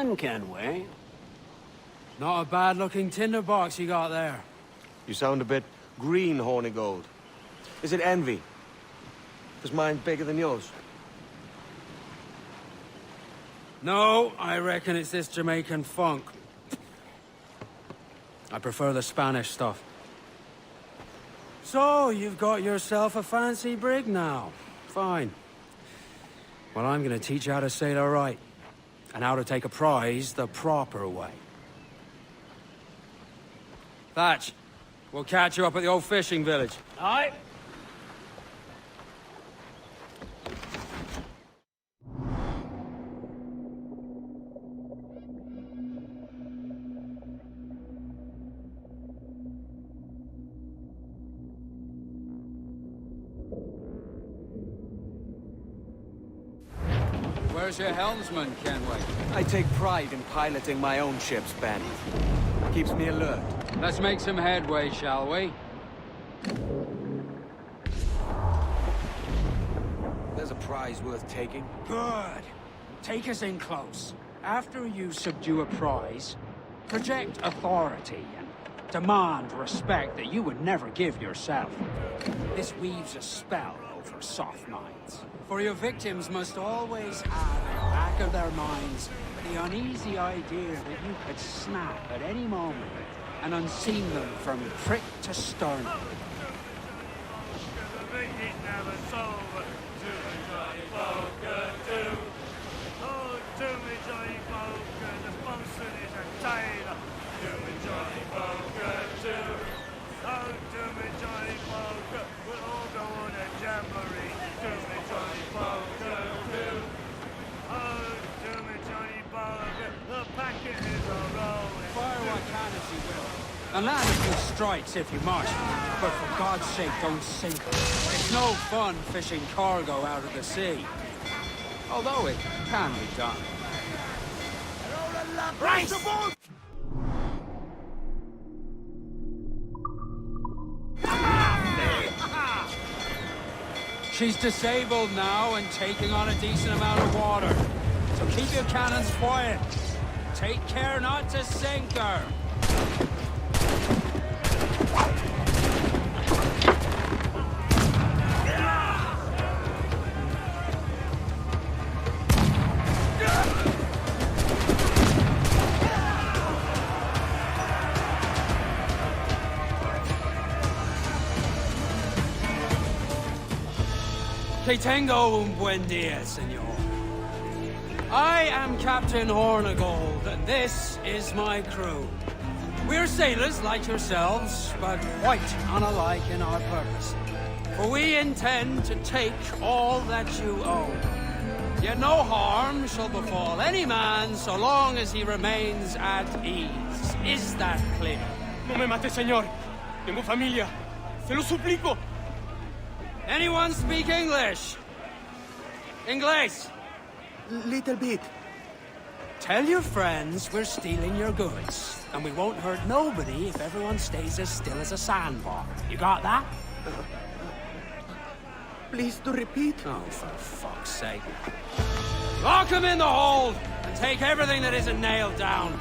Haytham Kenway. Not a bad-looking tinderbox you got there. You sound a bit green, horny gold. Is it envy? Is mine bigger than yours? No, I reckon it's this Jamaican funk. I prefer the Spanish stuff. So, you've got yourself a fancy brig now. Fine. Well, I'm gonna teach you how to sail her right. And how to take a prize the proper way. Thatch, we'll catch you up at the old fishing village. Aye. Where's your helmsman, Kenway? I take pride in piloting my own ships, Ben. Keeps me alert. Let's make some headway, shall we? There's a prize worth taking. Good. Take us in close. After you subdue a prize, project authority and demand respect that you would never give yourself. This weaves a spell over soft minds. For your victims must always have in the back of their minds the uneasy idea that you could snap at any moment and unseam them from prick to sternum. And land a few strikes if you must, but for God's sake, don't sink her. It's no fun fishing cargo out of the sea. Although it can be done. Right! She's disabled now and taking on a decent amount of water. So keep your cannons quiet. Take care not to sink her. Que tengo un buen día, señor. I am Captain Hornagold, and this is my crew. We're sailors like yourselves, but quite unalike in our purpose. For we intend to take all that you own. Yet no harm shall befall any man so long as he remains at ease. Is that clear? No me mate, señor. Tengo familia. Se lo suplico. Anyone speak English? English? Little bit. Tell your friends we're stealing your goods, and we won't hurt nobody if everyone stays as still as a sandbar. You got that? Please to repeat. Oh, for fuck's sake. Lock him in the hold, and take everything that isn't nailed down.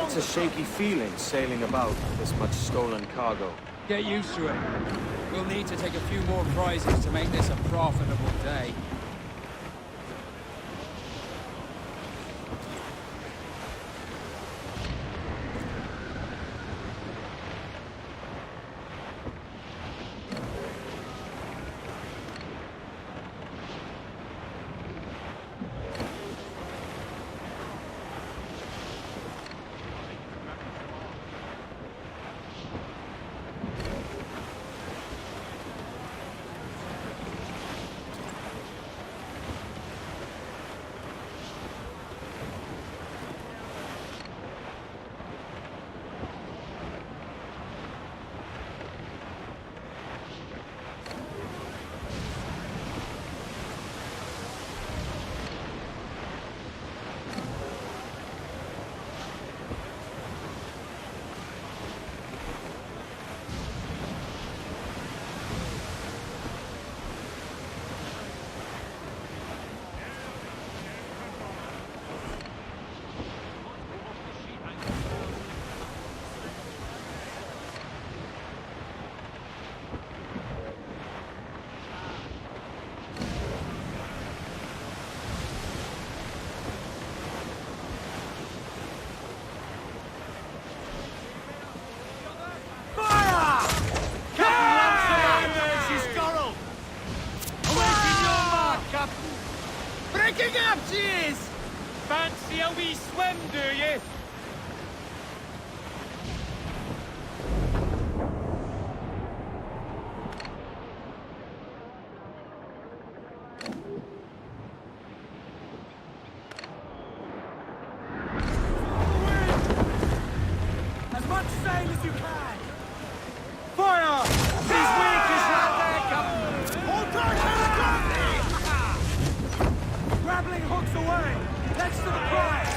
It's a shaky feeling sailing about this much stolen cargo. Get used to it. We'll need to take a few more prizes to make this a profitable day. Waking up, jeez! Fancy a wee swim, do you? As much sail as you can! Fire! He's weak as Ratonhnhaké! Hold tight, Grappling hooks away! Let's to the prize!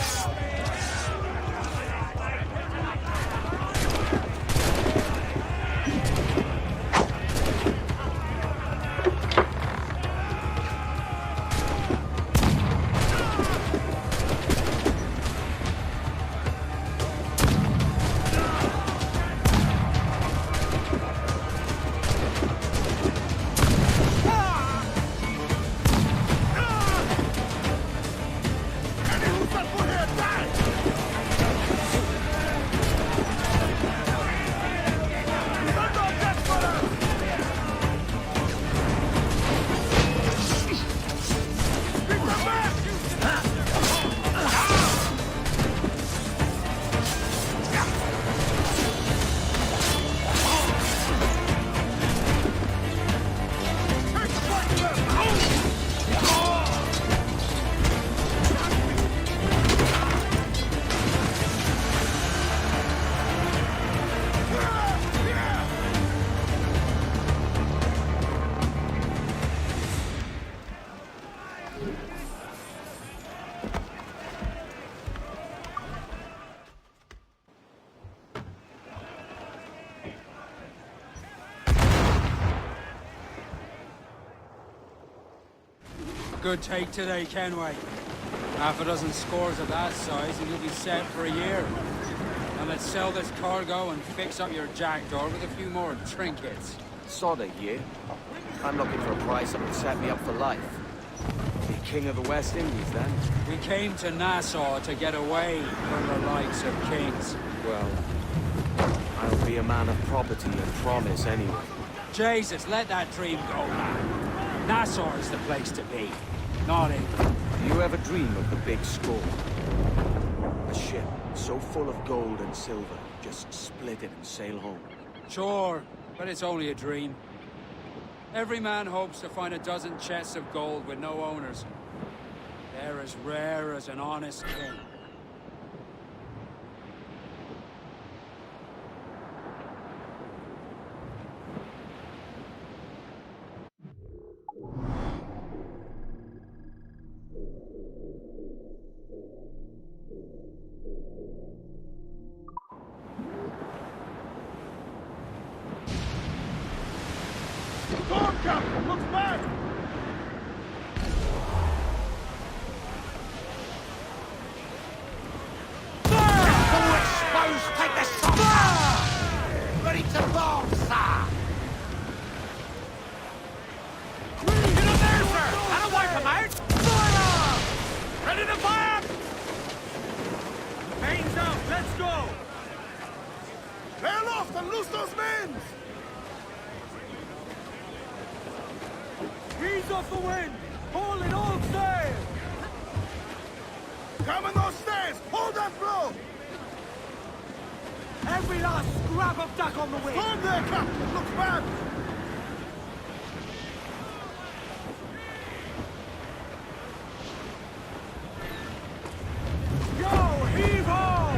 Good take today, Kenway. Half a dozen scores of that size and you'll be set for a year. And let's sell this cargo and fix up your jackdaw with a few more trinkets. Sod a year. I'm looking for a price that would set me up for life. Be king of the West Indies, then? We came to Nassau to get away from the likes of kings. Well, I'll be a man of property and promise anyway. Jesus, let that dream go, man. Nassau is the place to be, not England. Do you ever dream of the big score? A ship so full of gold and silver, just split it and sail home. Sure, but it's only a dream. Every man hopes to find a dozen chests of gold with no owners. They're as rare as an honest king. Captain, look back! All exposed, take the shot! Ready to bomb, sir! Get up there, sir! And away from out! Fire! Ready to fire! Mains out, let's go! Sail off and loose those men! Ease off the wind! Hold it all sail! Come on those stairs! Hold that blow! Every last scrap of duck on the wind! Stand there, Captain! Looks bad! Yo, heave ho!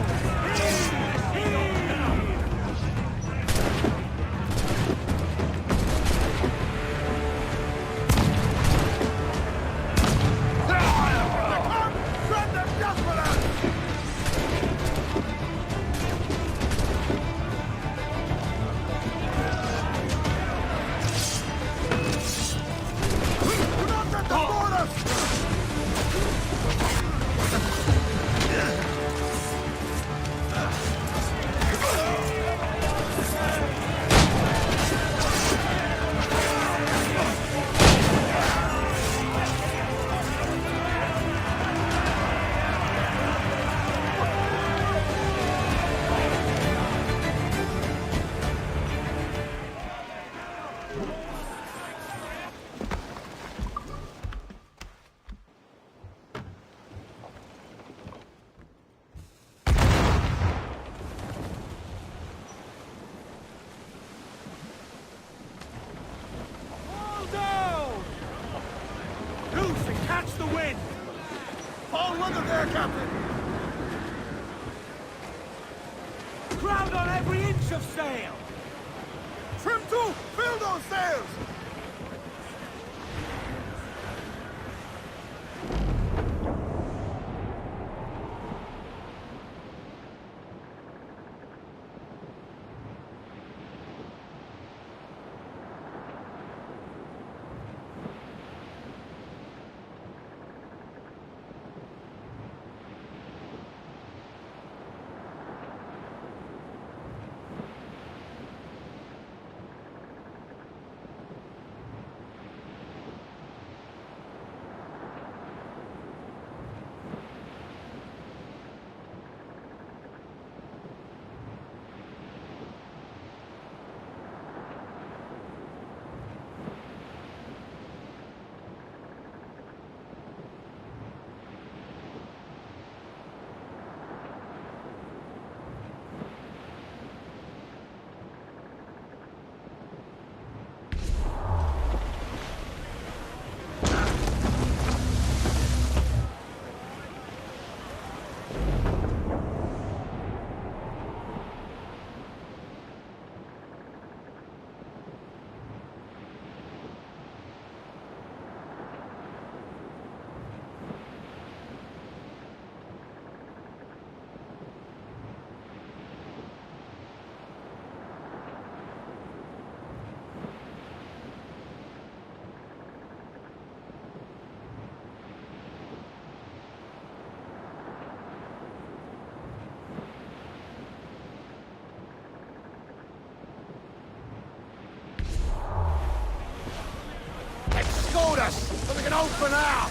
Heave! Heave! Loose and catch the wind! Fall weather there, Captain! Crowd on every inch of sail! Trim to! Fill those sails! Escort us, so we can open out!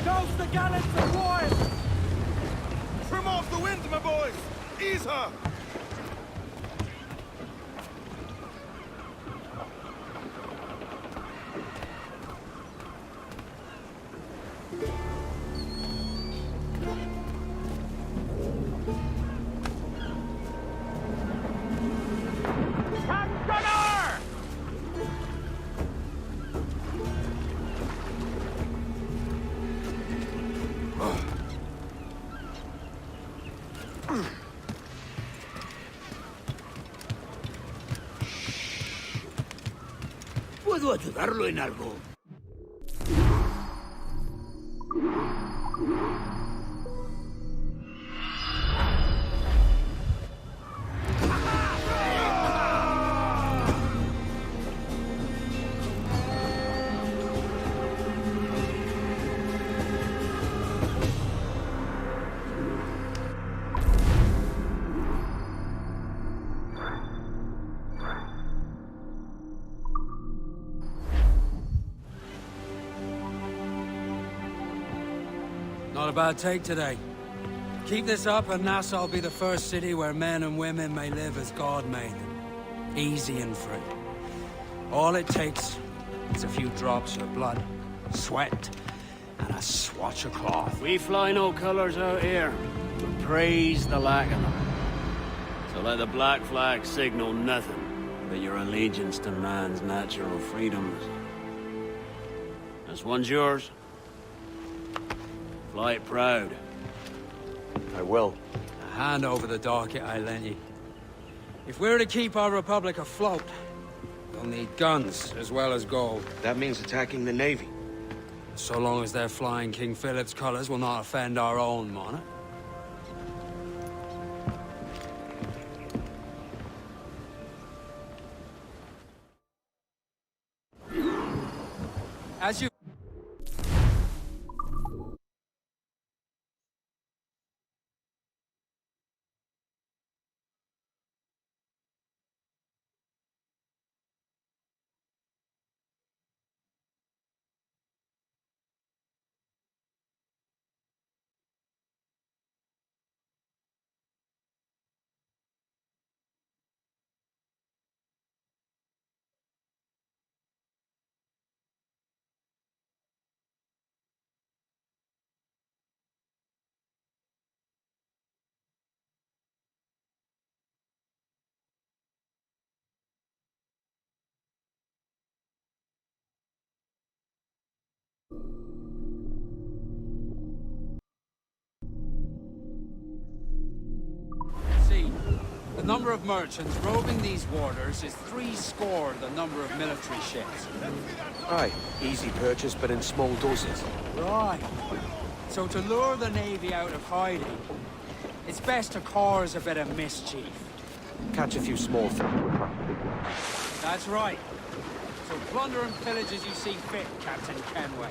Douse the gallants of wine! Trim off the wind, my boys! Ease her! ¿Puedo ayudarlo en algo? Not a bad take today. Keep this up and Nassau will be the first city where men and women may live as God made them. Easy and free. All it takes is a few drops of blood, sweat, and a swatch of cloth. We fly no colors out here, but praise the lack of them. So let the black flag signal nothing but your allegiance to man's natural freedoms. This one's yours. Fly it proud. I will. A hand over the docket I lent you. If we're to keep our republic afloat, We'll need guns as well as gold. That means attacking the Navy. So long as they're flying King Philip's colours will not offend our own monarch. As you... See, the number of merchants roving these waters is 60 the number of military ships. Aye, easy purchase, but in small doses. Right. So to lure the Navy out of hiding, it's best to cause a bit of mischief. Catch a few small things. That's right. So plunder and pillage as you see fit, Captain Kenway.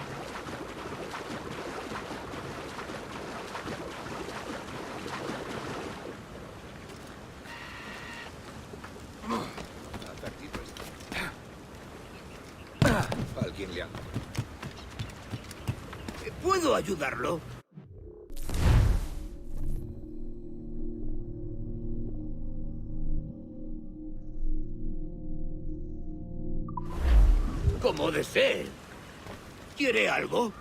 ¿Puedo ayudarlo? Como desee. ¿Quiere algo?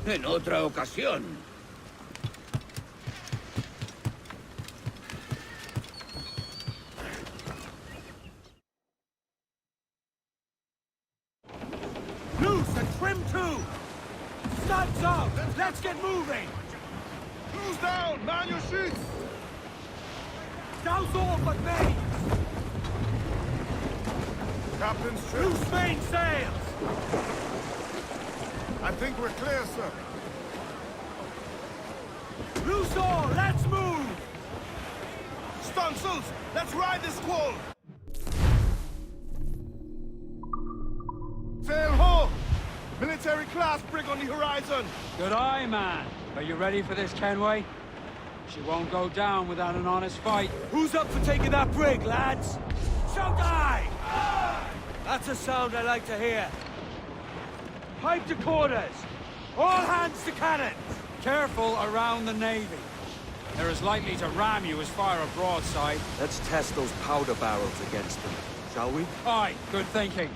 En otra ocasión. Loose and trim too! Studs up! Let's get moving! Who's down? Man your sheets! Douse off at me! Captain's trim. Loose main sails! I think we're clear, sir. Loose all! Let's move! Stunsails! Let's ride this squall! Sail ho! Military class brig on the horizon! Good eye, man. Are you ready for this, Kenway? She won't go down without an honest fight. Who's up for taking that brig, lads? Shout aye! That's a sound I like to hear. Pipe to quarters! All hands to cannons! Careful around the Navy. They're as likely to ram you as fire a broadside. Let's test those powder barrels against them, shall we? Aye, good thinking.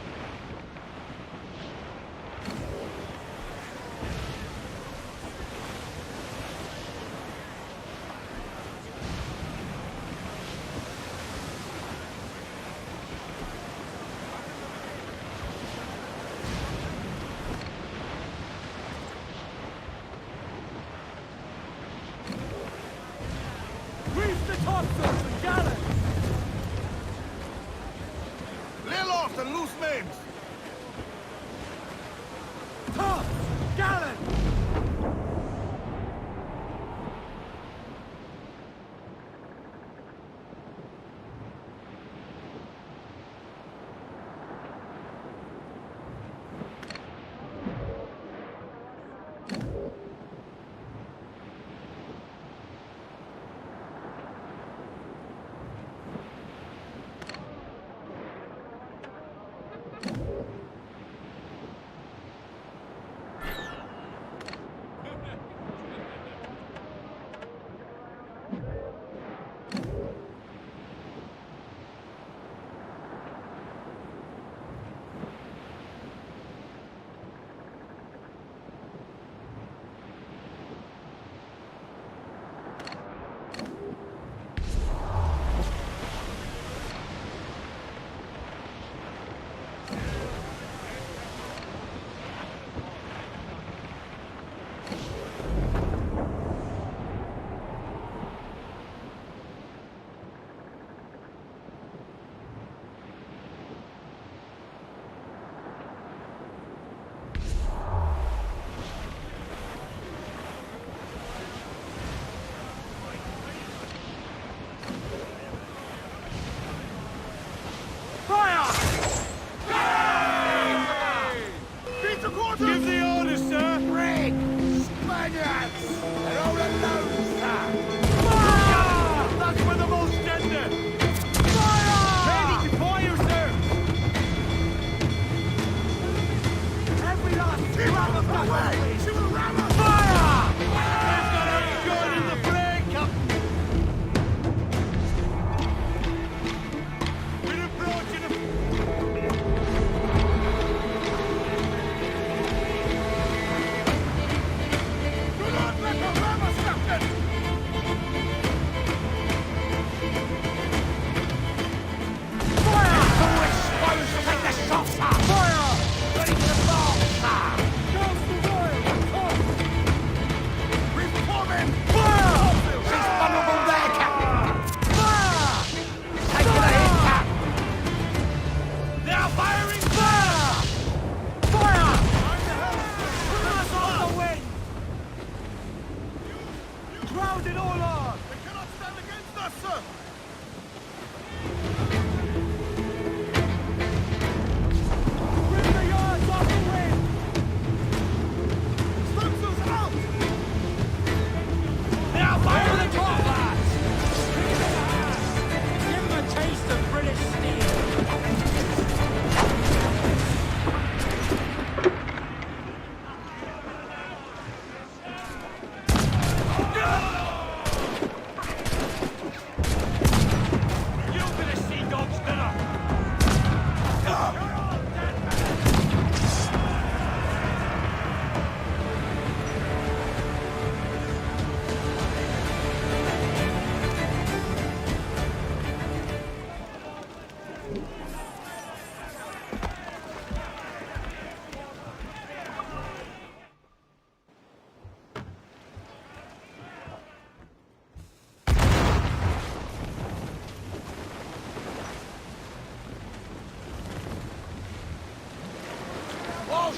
Reef the topsails and gallants! Lay aloft and loose mains! Tops! Gallant!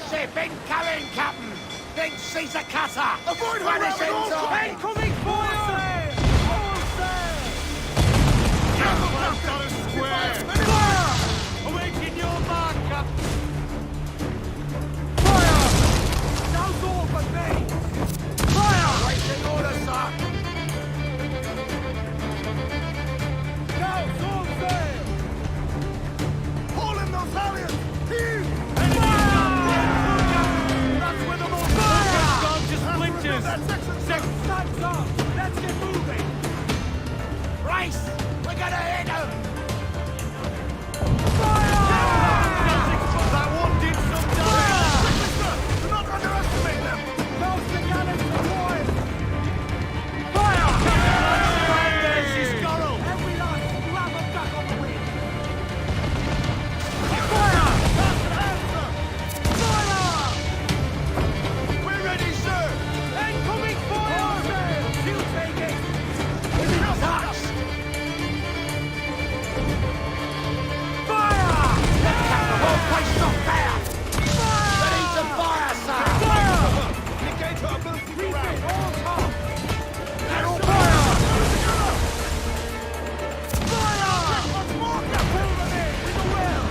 ship incoming, Captain! Big Caesar cutter! Avoid Spanish ensign! Incoming fire! Full sail! I've got a square! Fire! Awaiting your mark, Captain! Don't go for me! Fire! Waiting orders, sir! Now, full sail! Haul in those halyards! Heave! That's where the most fire! Gone to splinters! Time's up! Let's get moving! Race! We're gonna hit them! That one did some damage! Do not underestimate them! Close the gallants deployed! Fire! There's his scorrow! Every last grab of duck on the wing! Fire! Fire! We're ready, sir! Incoming fire! You take it! Touch! Fire! The whole place is on fire! Ready to fire, sir! Fire! Negate our ability to Refit round! all top! Battle fire! Fire! Pull them in with a will!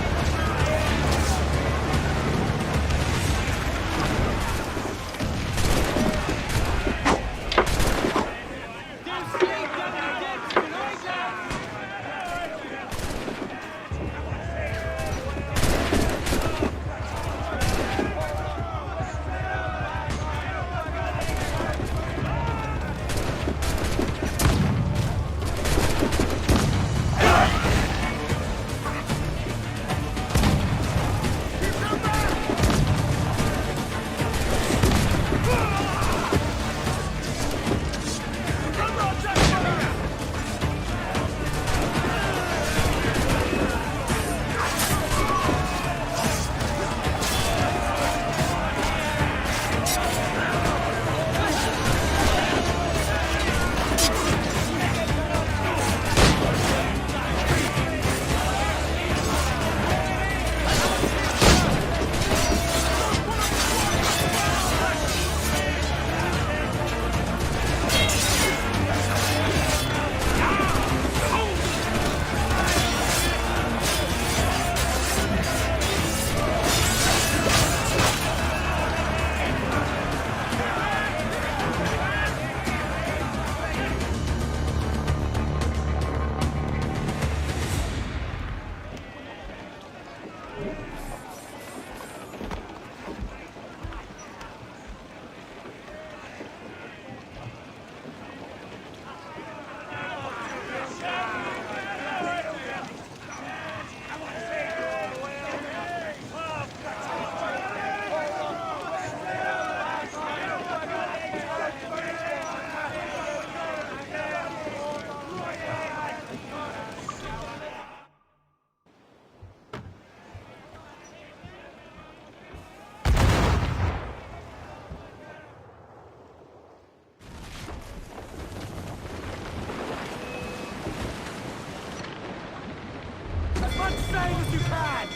Save as you can!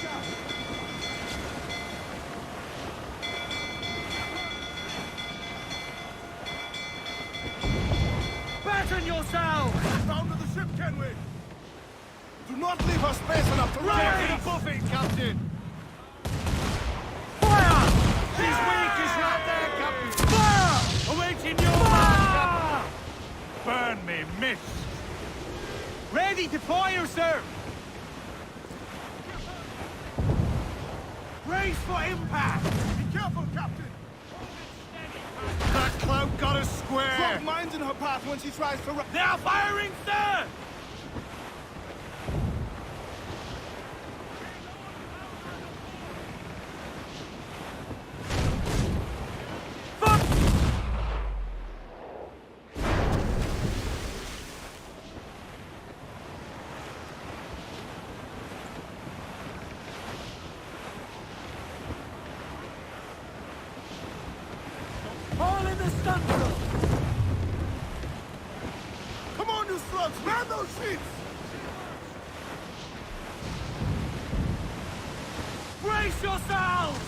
Batten yourself! Down to the ship, Kenway! Do not leave us space enough to Right! buffet, Captain! Fire! She's weak as right there, Captain! Fire! Awaiting your mark! Burn me, miss! Ready to fire, sir! Brace for impact! Be careful, Captain! That cloud got us square! Drop mines in her path when she tries to run. They are firing, sir! All in the stunsail! Come on, you slugs! Man those sheets! Brace yourselves!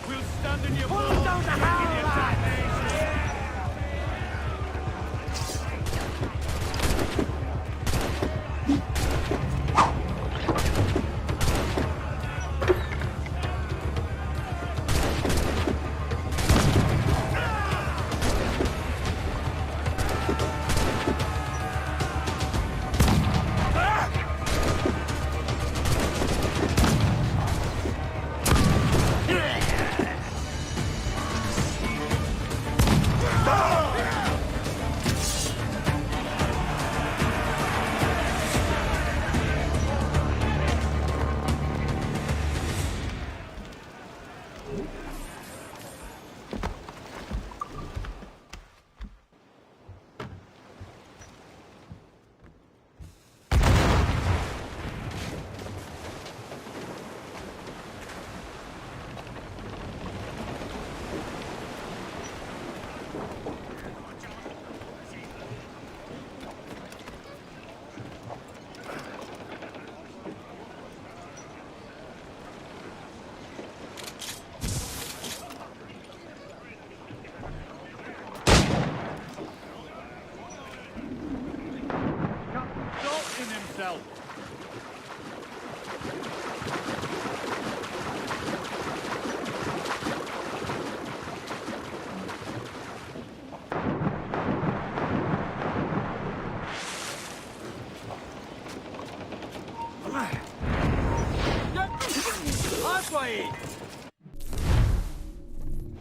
We'll stand in your Pull balls. down the howl, lads!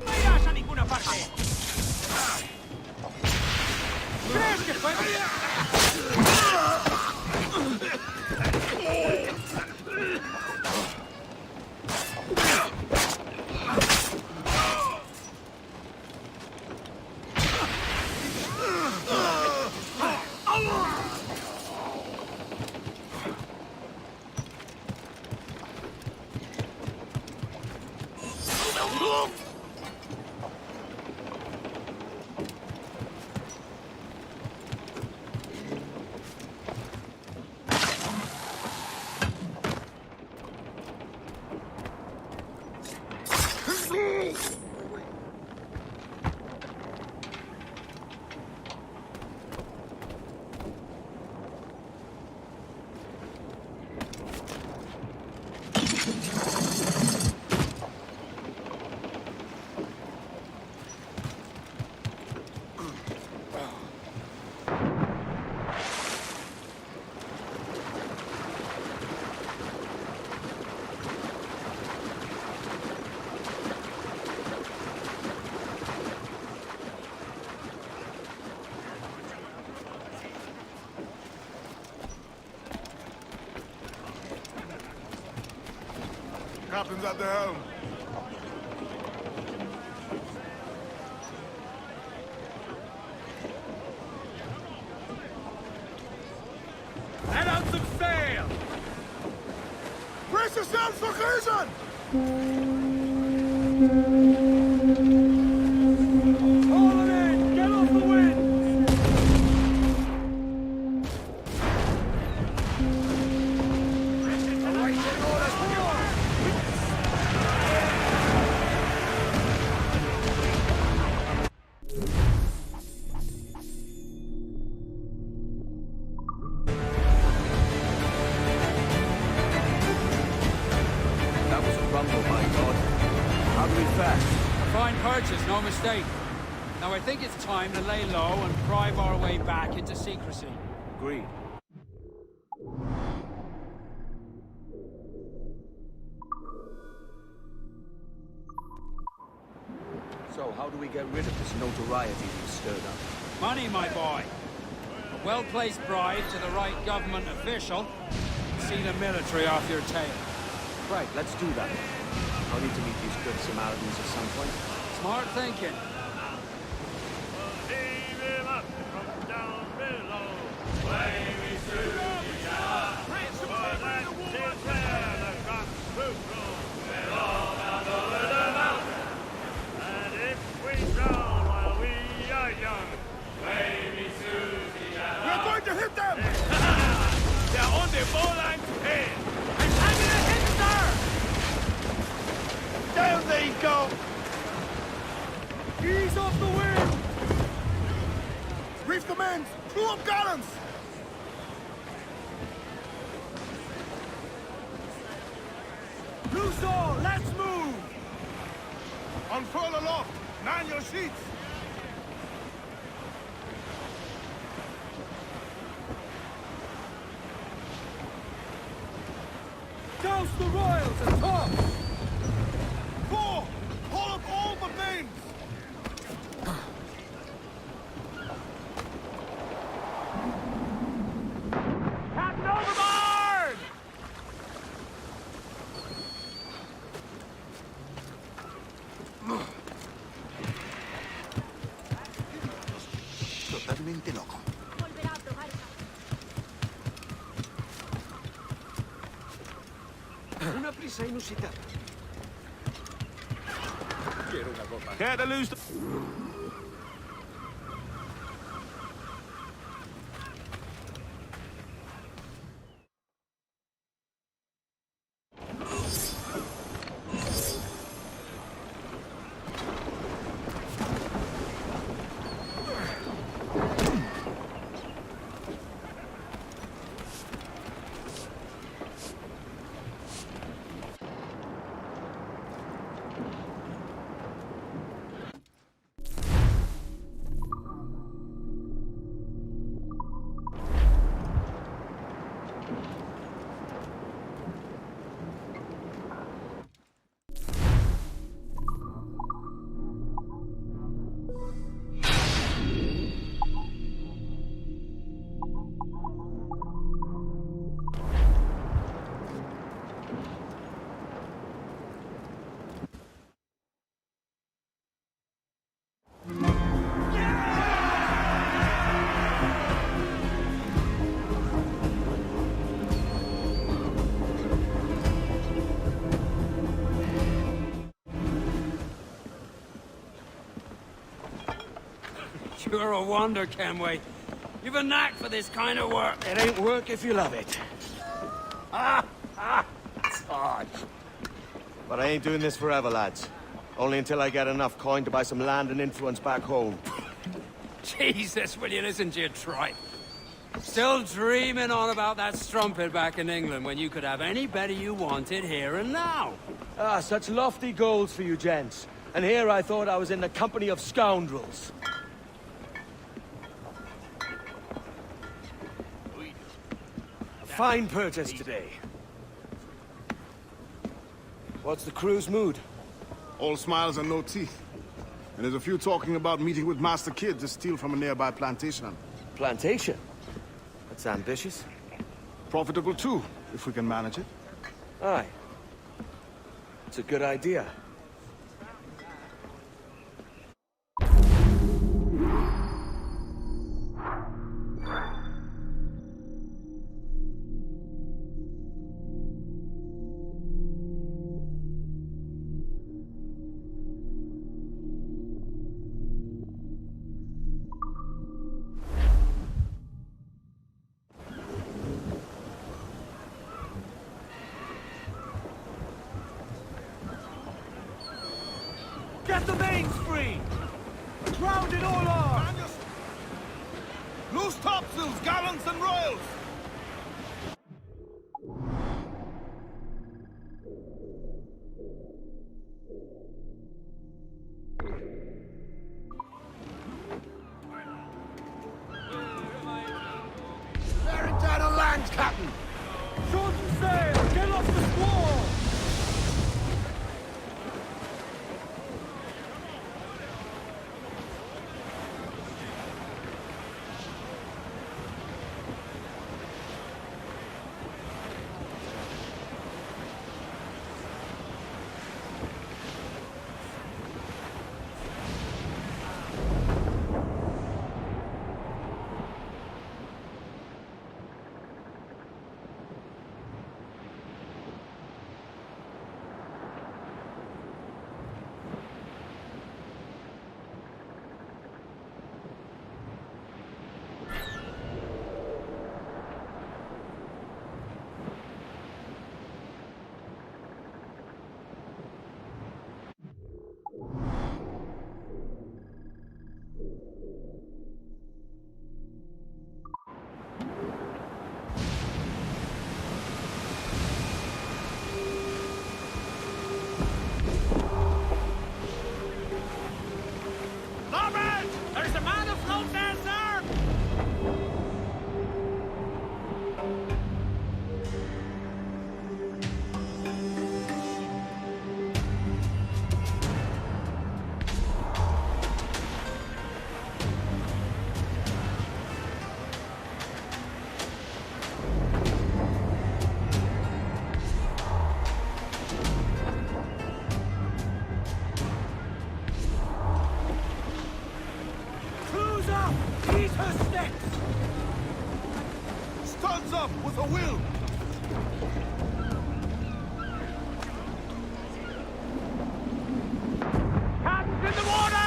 ¡No irás a ninguna parte! ¿Crees que fue? Captain's at the helm. Let out some sail! Brace yourselves for collision! Haul it in! Get off the wind! Awaiting orders from you! That was a rumble, my God. How do we fare? A fine purchase, no mistake. Now I think it's time to lay low and prive our way back into secrecy. Agreed. So, how do we get rid of this notoriety we've stirred up? Money, my boy. A well-placed bribe to the right government official. See the military off your tail. Right, let's do that. I'll need to meet these good Samaritans at some point. Smart thinking. We're going to hit them! They're on the bowline to head! I'm having a hit, sir! Down they go! now. Ease off the wind! Reef the men! Crew up gallants! Loose all! Let's move! Unfurl aloft! Man your sheets! Douse the royals and tops! 4! Haul up all but names! Captain overboard! Totalmente loco. Una prisa inusitada. Care to lose the... You're a wonder, Kenway. You've a knack for this kind of work. It ain't work if you love it. Sarge. But I ain't doing this forever, lads. Only until I get enough coin to buy some land and influence back home. Jesus, will you listen to your tripe? Still dreaming on about that strumpet back in England when you could have any better you wanted here and now. Ah, such lofty goals for you gents. And here I thought I was in the company of scoundrels. Fine purchase today. What's the crew's mood? All smiles and no teeth. And there's a few talking about meeting with Master Kid to steal from a nearby plantation. Plantation? That's ambitious. Profitable too, if we can manage it. Aye. It's a good idea. Get the mains free! Ground it all on! Loose topsails, gallants and royals! Bearing down on land, Captain! Short and sail! Get off the squall! up with a will! Hands in the water!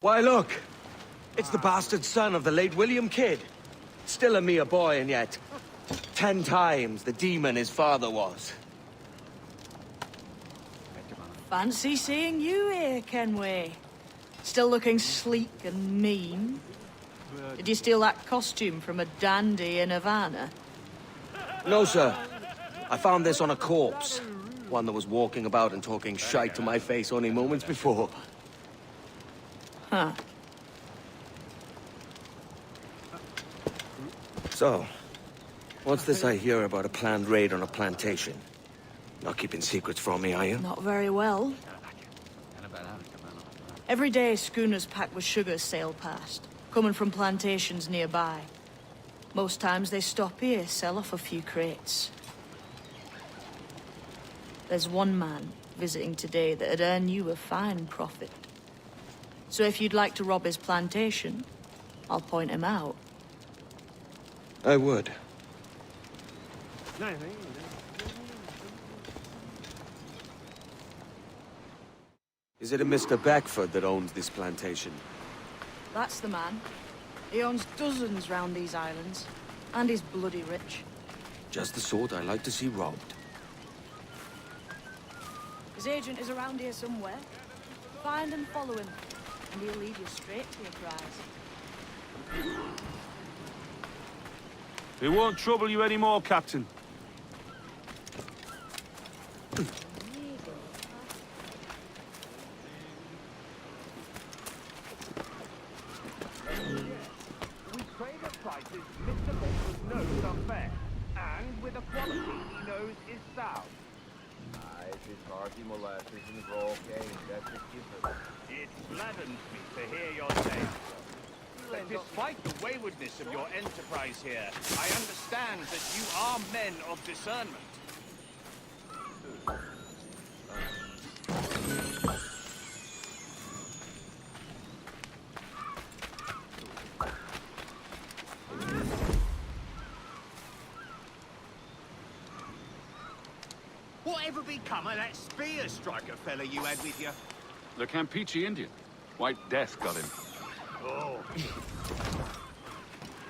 Why, look! It's the bastard son of the late William Kidd. Still a mere boy, and yet 10 times the demon his father was. Fancy seeing you here, Kenway. Still looking sleek and mean. Did you steal that costume from a dandy in Havana? No, sir. I found this on a corpse. One that was walking about and talking shite to my face only moments before. Huh. So, what's this I hear about a planned raid on a plantation? Not keeping secrets from me, are you? Not very well. Every day, schooners packed with sugar sail past, coming from plantations nearby. Most times they stop here, sell off a few crates. There's one man visiting today that'd earn you a fine profit. So if you'd like to rob his plantation, I'll point him out. I would. Is it a Mr. Beckford that owns this plantation? That's the man. He owns dozens round these islands, and he's bloody rich. Just the sort I like to see robbed. His agent is around here somewhere. Find and follow him, and he'll lead you straight to your prize. They won't trouble you anymore, Captain. We trade at prices Mr. Beckford knows are fair, and with a quality he knows is sound. It's his hearty molasses and raw cane, that's a given. It gladdens me to hear your say. That despite the waywardness of your enterprise here, I understand that you are men of discernment. Whatever become of that spear striker fella you had with you? The Campeche Indian. White Death got him. Oh.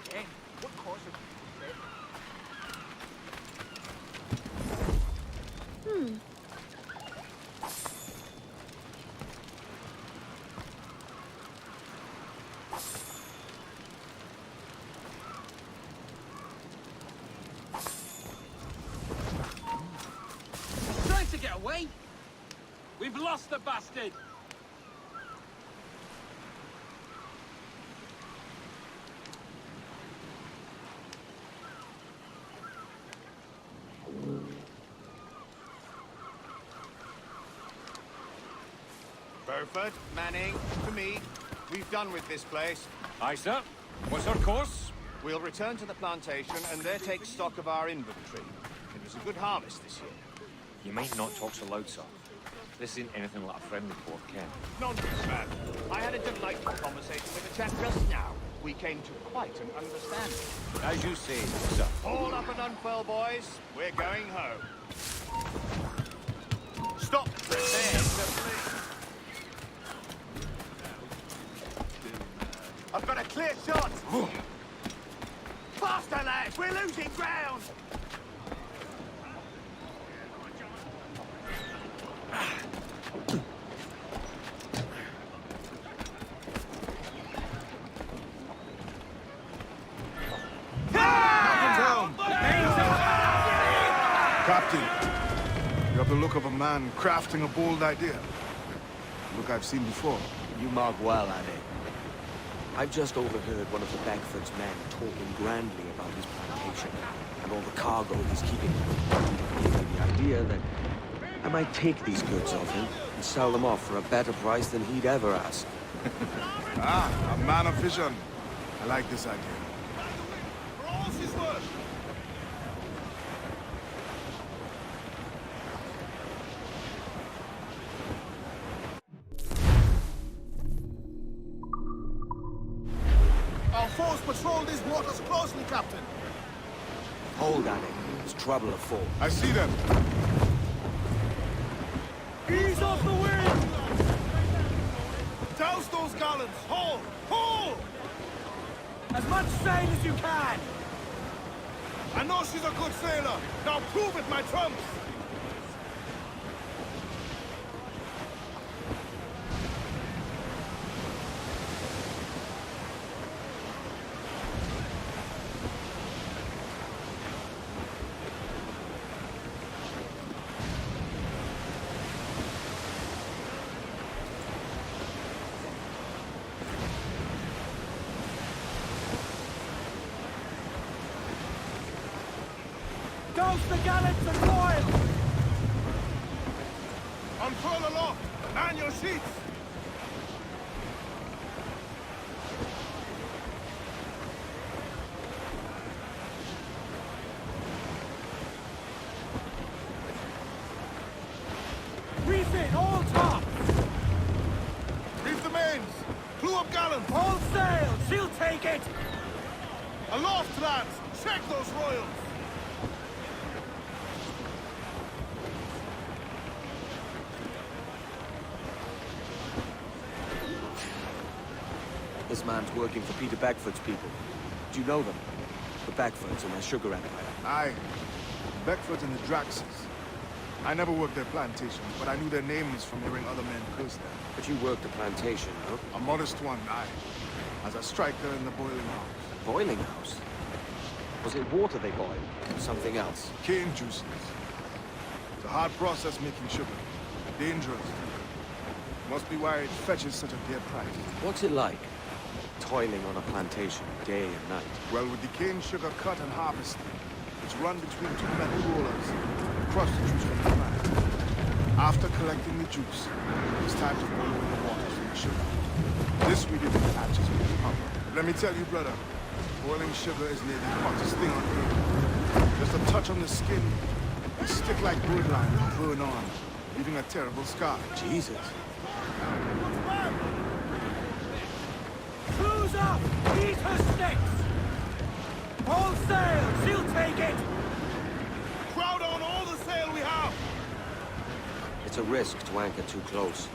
Ken, what course of... Trying to get away? We've lost the bastard! Burford, Manning, to me, we've done with this place. Aye, sir. What's our course? We'll return to the plantation and there take stock of our inventory. It was a good harvest this year. You might not talk so loud, sir. This isn't anything like a friendly port, Ken. Nonsense, man. I had a delightful conversation with a chap just now. We came to quite an understanding. As you say, sir. All up and unfurl, boys. We're going home. Stop! I've got a clear shot! Faster, lads! We're losing ground! Captain, you have the look of a man crafting a bold idea. Look I've seen before. You mark well at it. I've just overheard one of the Beckford's men talking grandly about his plantation and all the cargo he's keeping. Gave me the idea that I might take these goods off him and sell them off for a better price than he'd ever ask. Ah, a man of vision. I like this idea. For all she's worth. Our force patrol these waters closely, Captain. Hold at it. There's trouble afoot. I see them. Ease off the wind! Douse those gallants! Haul! Haul! As much sail as you can! I know she's a good sailor. Now prove it, my trumps! Douse the gallants and royals! Unfurl aloft! Man your sheets! Reef it, all tops! Reef the mains! Clew up gallants! All sail! She'll take it! Aloft, lads! Check those royals! This man's working for Peter Beckford's people. Do you know them? The Beckfords and their sugar empire. Aye. The Beckfords and the Draxes. I never worked their plantations, but I knew their names from hearing other men curse them. But you worked a plantation, no? A modest one, aye. As a striker in the boiling house. Boiling house? Was it water they boiled? Or something else? Cane juices. It's a hard process making sugar. Dangerous. Must be why it fetches such a dear price. What's it like? Toiling on a plantation, day and night. Well, with the cane sugar cut and harvested, it's run between two metal rollers and crushed the juice from the plant. After collecting the juice, it's time to boil away the water from the sugar. This we did in batches with the pump. Let me tell you, brother, boiling sugar is near the hottest thing on earth. Just a touch on the skin, they stick like birdlime and burn on, leaving a terrible scar. Jesus. Cruise up! Eat her sticks! All sail! She'll take it! Crowd on all the sail we have! It's a risk to anchor too close.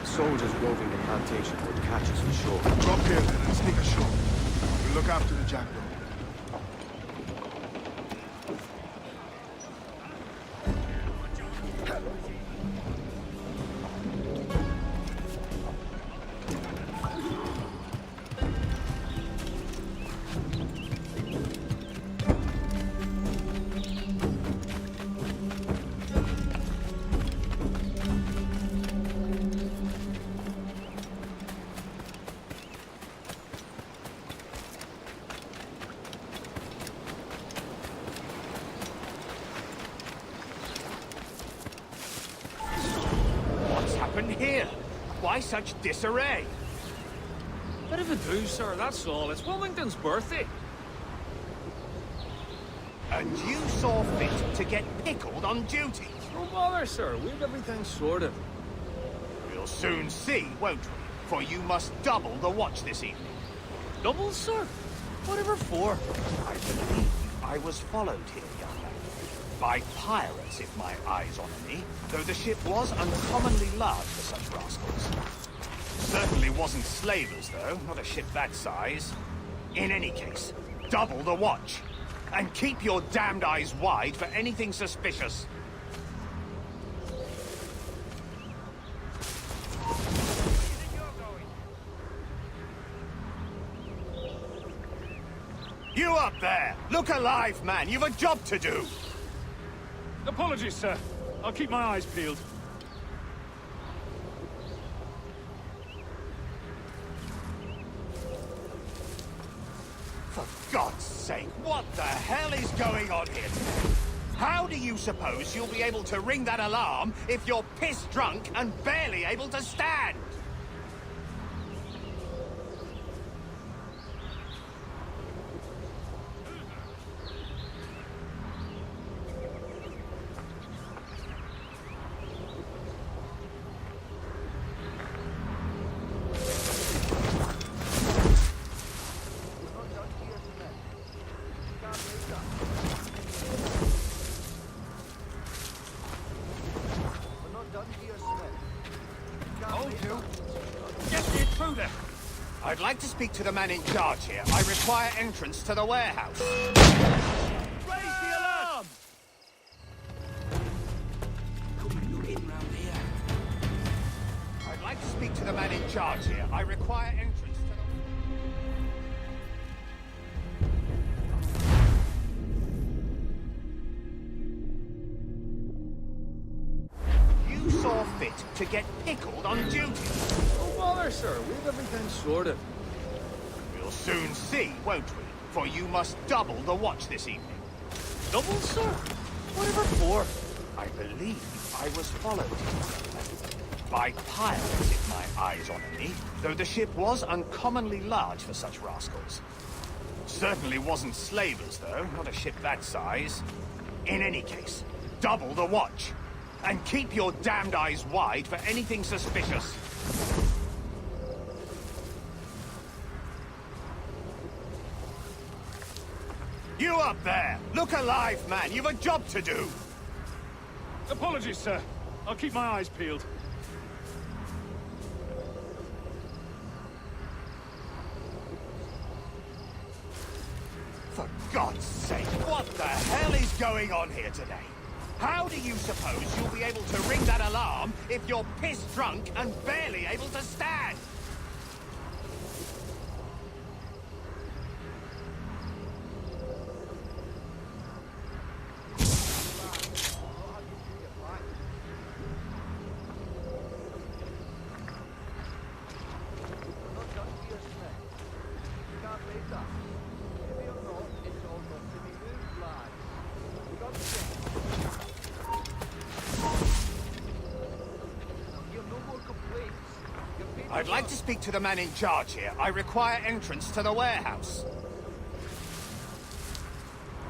Soldiers roving the plantation would catch us for sure. Drop here then and sneak ashore. We'll look after the jackdaw. Here? Why such disarray? Bit of a do, sir, that's all. It's Wilmington's birthday. And you saw fit to get pickled on duty? No bother, sir. We've everything sorted. We'll soon see, won't we? For you must double the watch this evening. Double, sir? Whatever for? I believe I was followed here, young man. By pirates, if my eyes honour me, though the ship was uncommonly large for such rascals. Certainly wasn't slavers, though, not a ship that size. In any case, double the watch. And keep your damned eyes wide for anything suspicious. You up there! Look alive, man! You've a job to do! Apologies, sir. I'll keep my eyes peeled. For God's sake, what the hell is going on here? How do you suppose you'll be able to ring that alarm if you're piss drunk and barely able to stand? I'd like to speak to the man in charge here. I require entrance to the warehouse. Raise the alarm! I'd like to speak to the man in charge here. I require entrance to the... You saw fit to get pickled on duty. No bother, sir. We've everything sorted. We'll soon see, won't we? For you must double the watch this evening. Double, sir? Whatever for? I believe I was followed by pirates, if my eyes honour me, though the ship was uncommonly large for such rascals. Certainly wasn't slavers, though, not a ship that size. In any case, double the watch, and keep your damned eyes wide for anything suspicious. You up there! Look alive, man! You've a job to do! Apologies, sir. I'll keep my eyes peeled. For God's sake, what the hell is going on here today? How do you suppose you'll be able to ring that alarm if you're piss drunk and barely able to stand? I'd like to speak to the man in charge here. I require entrance to the warehouse.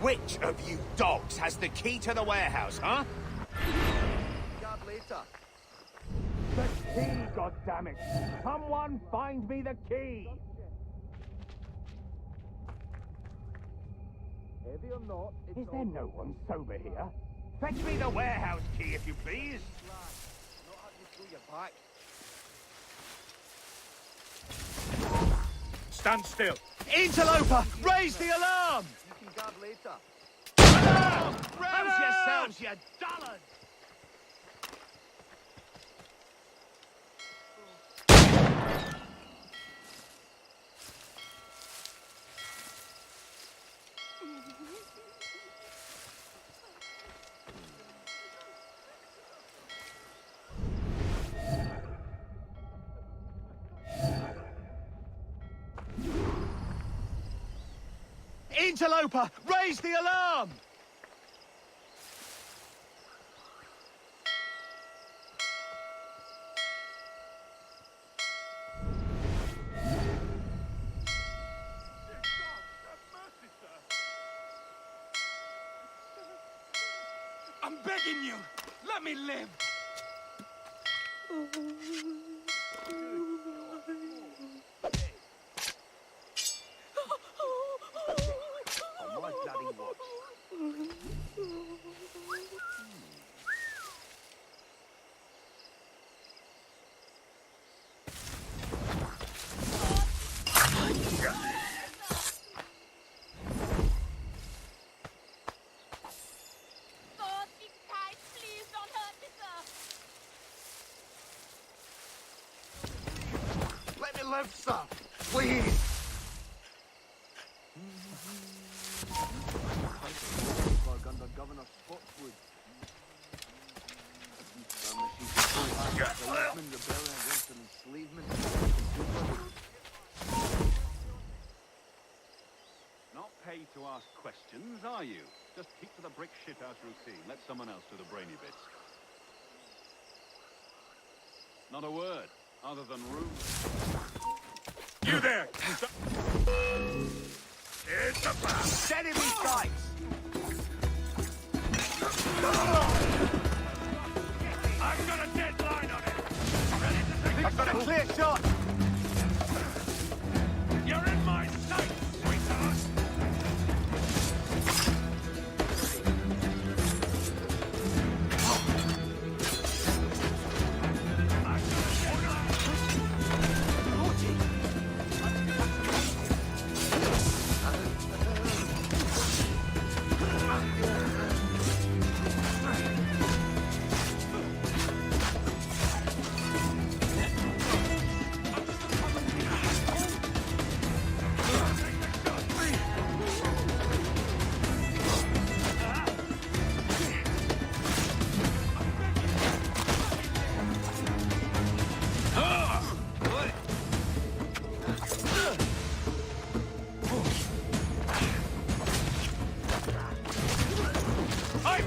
Which of you dogs has the key to the warehouse, huh? Guard later. The key, goddammit! Someone find me the key! Heavy or not, Is there no one sober here? Fetch me the warehouse key, if you please. not have you through your back. Stand still. Interloper! Raise the alarm! You can guard later. Alarm! Rouse yourselves, you dullards! Interloper! Raise the alarm! I'm begging you! Let me live! On my bloody watch. God, be kind. Please don't hurt me, sir. Let me live, sir. Please. Under Governor Spotswood. Policemen rebelling against an enslavement. Not paid. paid to ask questions, are you? Just keep to the brick shithouse routine. Let someone else do the brainy bits. Not a word, other than rumors. You there! It's a blast! Set him in sights! I've got a deadline on it! Ready to take I've got a clear shot! You're in my sight, sweetheart!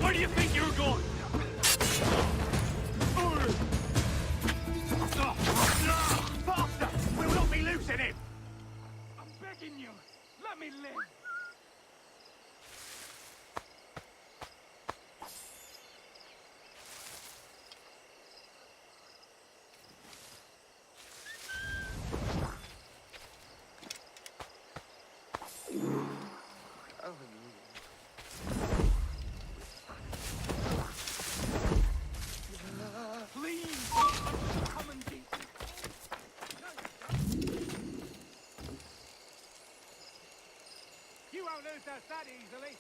Where do you think you're going? Faster! We'll not be losing him! I'm begging you, let me live! Please, come and deep. You won't lose us that easily.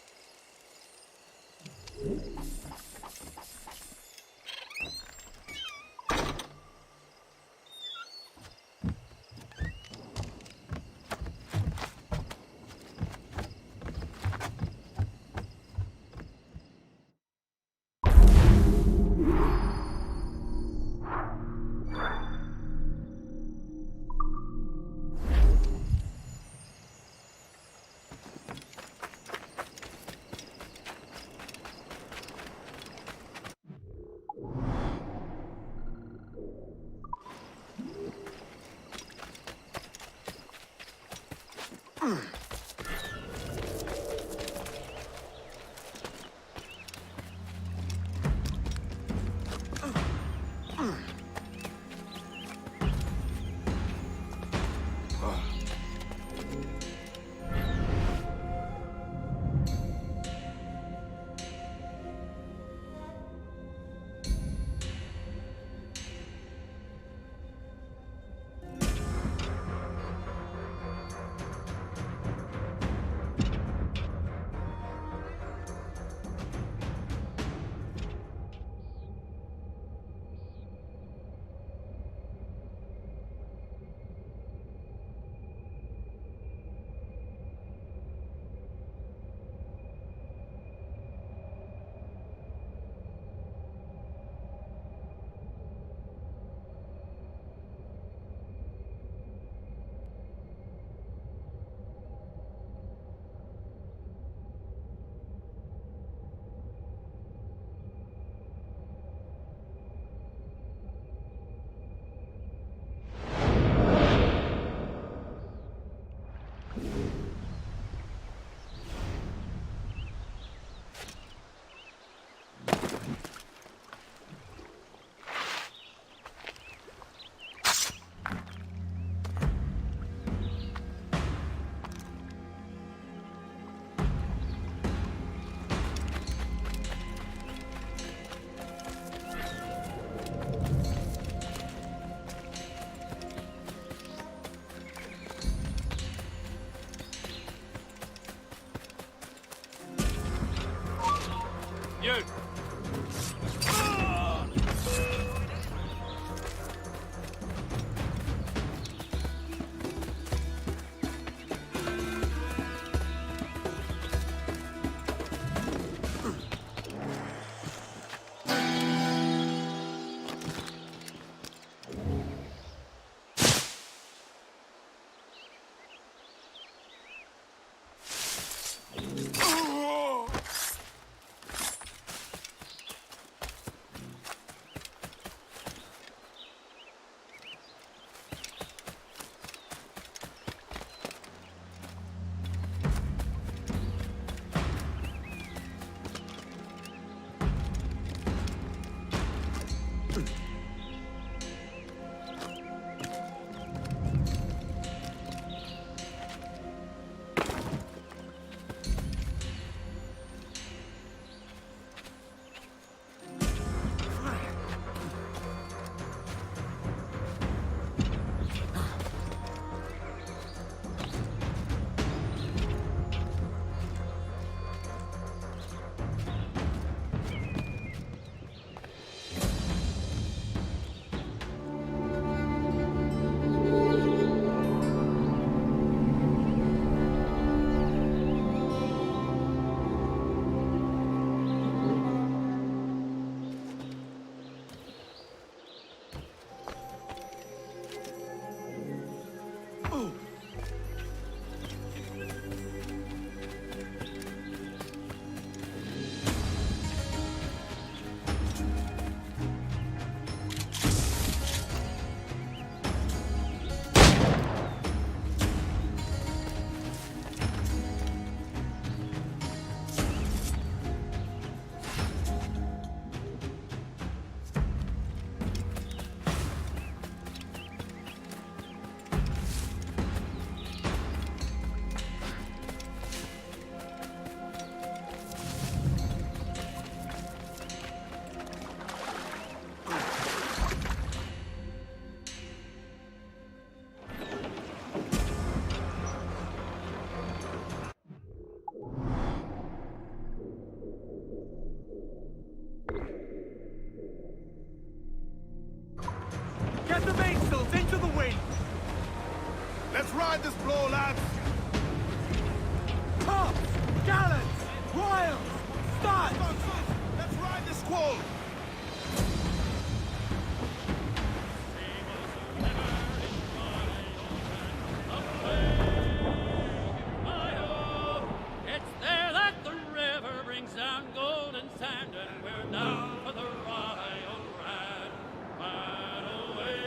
You! Start! Let's ride the squall! It's there that the river brings down golden sand, and we're down for the Rio Grande. Right away,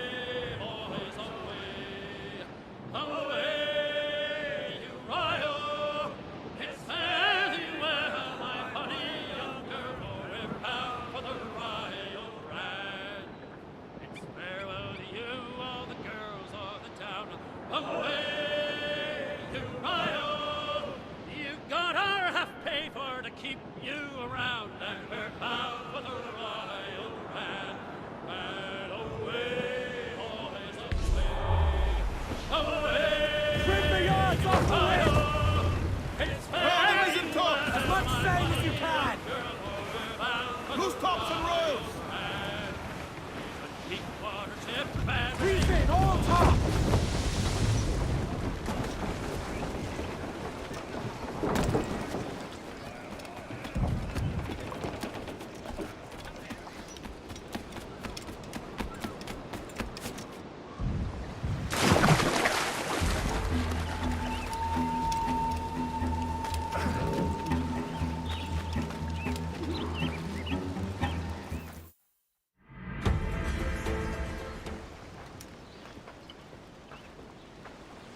boys, away, away, you Rio. It's fare thee well, my honey young girl, we're bound for the Rio Grande. It's farewell to you, all the girls of the town. Away, you Rio. You got our half pay for to keep you around, and we're bound for the Rio Grande. And away, boys, away, away. Trim the yards off the wind! It's Rollers and tops! As much sail as you can! Loose tops and royals! Keep water tip bad. Freeze in, all top!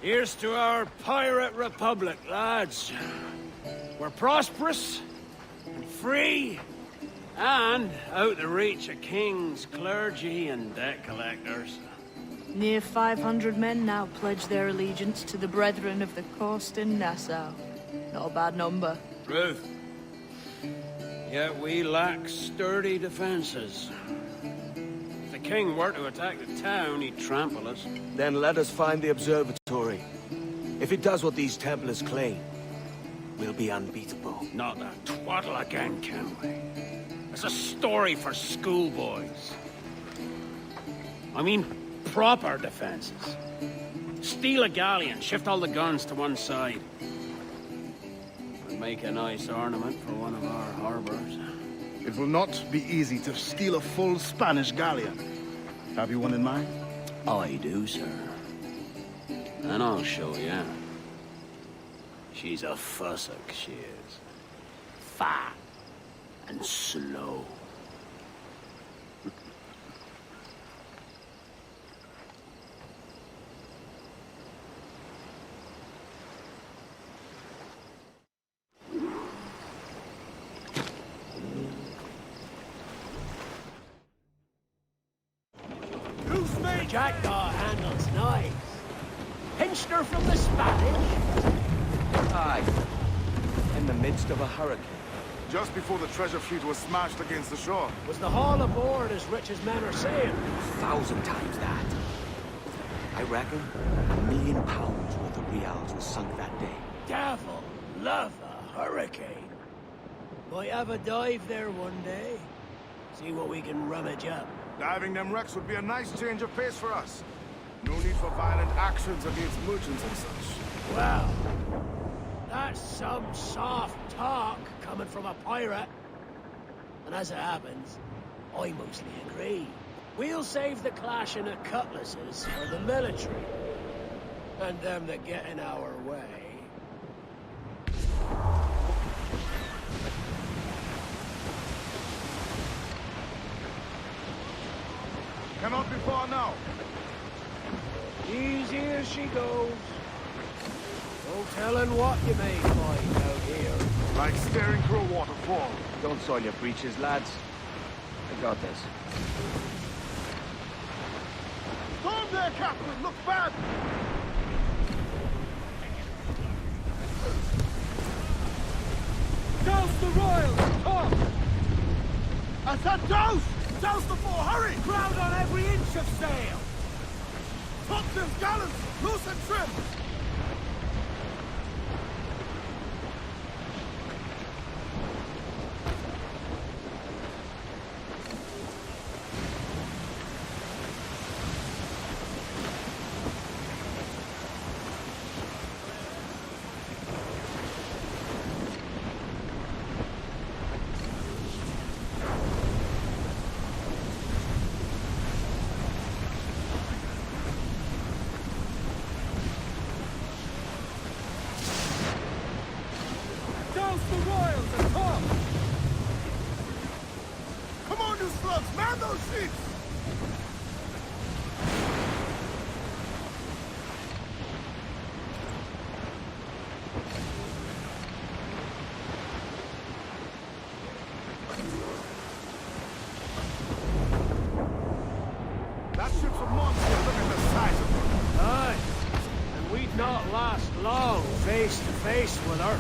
Here's to our pirate republic, lads. We're prosperous, and free, and out the reach of kings, clergy, and debt collectors. Near 500 men now pledge their allegiance to the Brethren of the Coast in Nassau. Not a bad number. Truth. Yet we lack sturdy defenses. If the king were to attack the town, he'd trample us. Then let us find the observatory. If it does what these Templars claim, we'll be unbeatable. Not that twaddle again, Kenway. It's a story for schoolboys. I mean, proper defenses. Steal a galleon, shift all the guns to one side. And make a nice ornament for one of our harbors. It will not be easy to steal a full Spanish galleon. Have you one in mind? I do, sir. And I'll show you. She's a fussock, she is. Fat and slow. Jackdaw handles nice. Pinched her from the Spanish. Aye. In the midst of a hurricane. Just before the treasure fleet was smashed against the shore. Was the haul aboard as rich as men are saying? 1,000 times that. I reckon £1 million worth of reals was sunk that day. Devil love a hurricane. Might have a dive there one day. See what we can rummage up. Diving them wrecks would be a nice change of pace for us. No need for violent actions against merchants and such. Well, that's some soft talk coming from a pirate. And as it happens, I mostly agree. We'll save the clashing of cutlasses for the military. And them that get in our way. Cannot be far now. Easy as she goes. No telling what you may find out here. Like staring through a waterfall. Don't soil your breeches, lads. I got this. Storm there, Captain! Look bad! Douse the royals! Come! I said douse! Douse the fore! Hurry! Crowd on every inch of sail! Topsails, gallants! Loose and trim! Douse the royals and top! Come on, you slugs! Man those sheets! That ship's a monster. Look at the size of her. Aye, and we'd not last long face to face with her.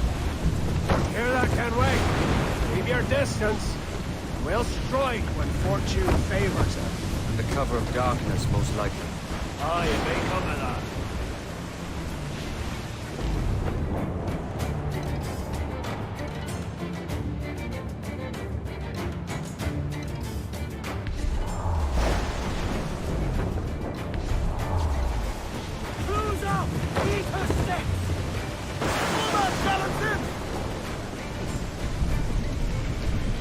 Hear that, Kenway? Keep your distance. We'll strike when fortune favors her. Under cover of darkness, most likely. Aye, it may come to that. Cruise up! Eat her sticks! Pull that gallants in!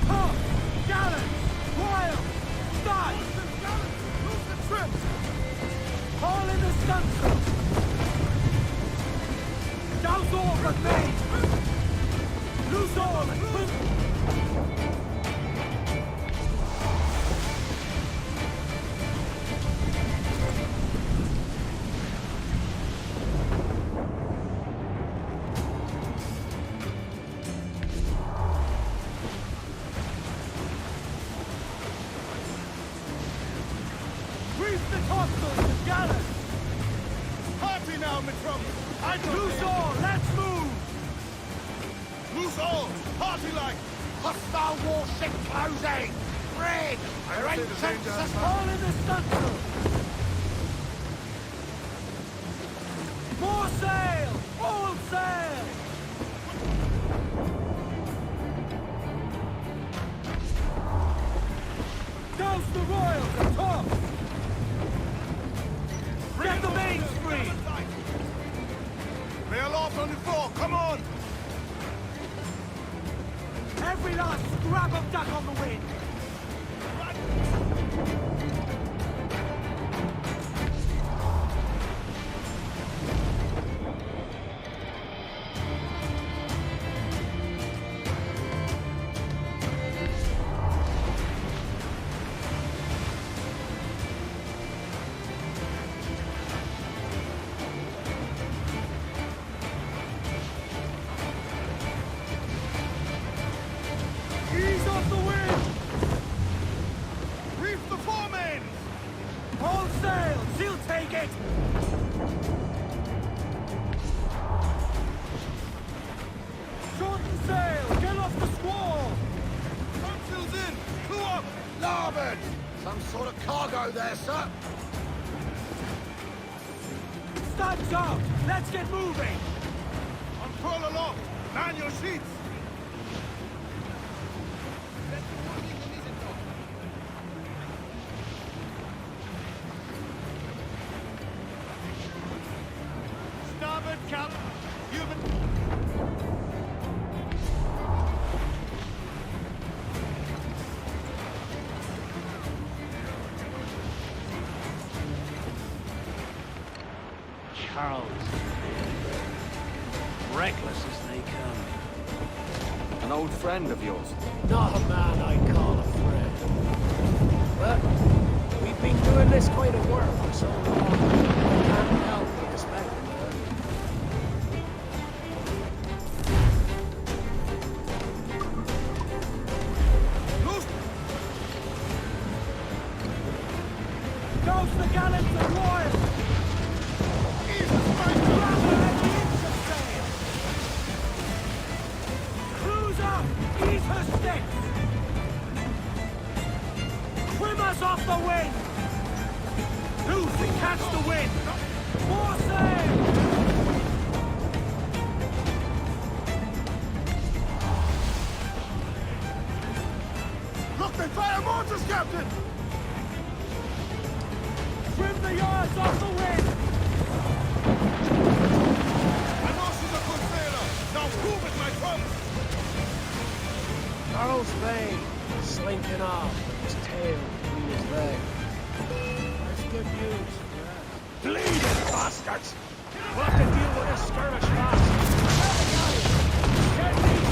Pop! Gallants! Wild! Start! Lose the trim! Haul in the stunsail! Douse all but main! Loose all and reef the topsails and gallants! Party now, Mitrum! I don't Loose all! Let's move! Loose all! Party like! Hostile warship closing! Brig! Your entrance is Haul in the stunsail! More sail! All sail! Douse the royals and top! Get the mains free! Lay aloft on the fore, come on! Every last scrap of duck on the wind! Ease off the wind! Reef the foremains! All sails! He'll take it! Shorten sail! Get off the squall! Topsails in! Crew up! larboard! Some sort of cargo there, sir. Studs out! Let's get moving! Unfurl aloft! Man your sheets! Starboard, Cap! Human... Charles. Reckless as they come. An old friend of yours? Not a man I call a friend. But we've been doing this kind of work for so long, I can't help but respect him. Goes the gallants and royals! Grabber every inch of sail! Cruise up! Ease her sticks! Trim us off the wind! Loose and catch the wind! More sail! Look, they fire mortars, Captain! Trim the yards off the wind! I know she's a good sailor! Now prove it, my chums! Charles Bay slinking off with his tail between his legs. That's good news for us. Bleeding bastards! We'll have to deal with this skirmish fast. Get these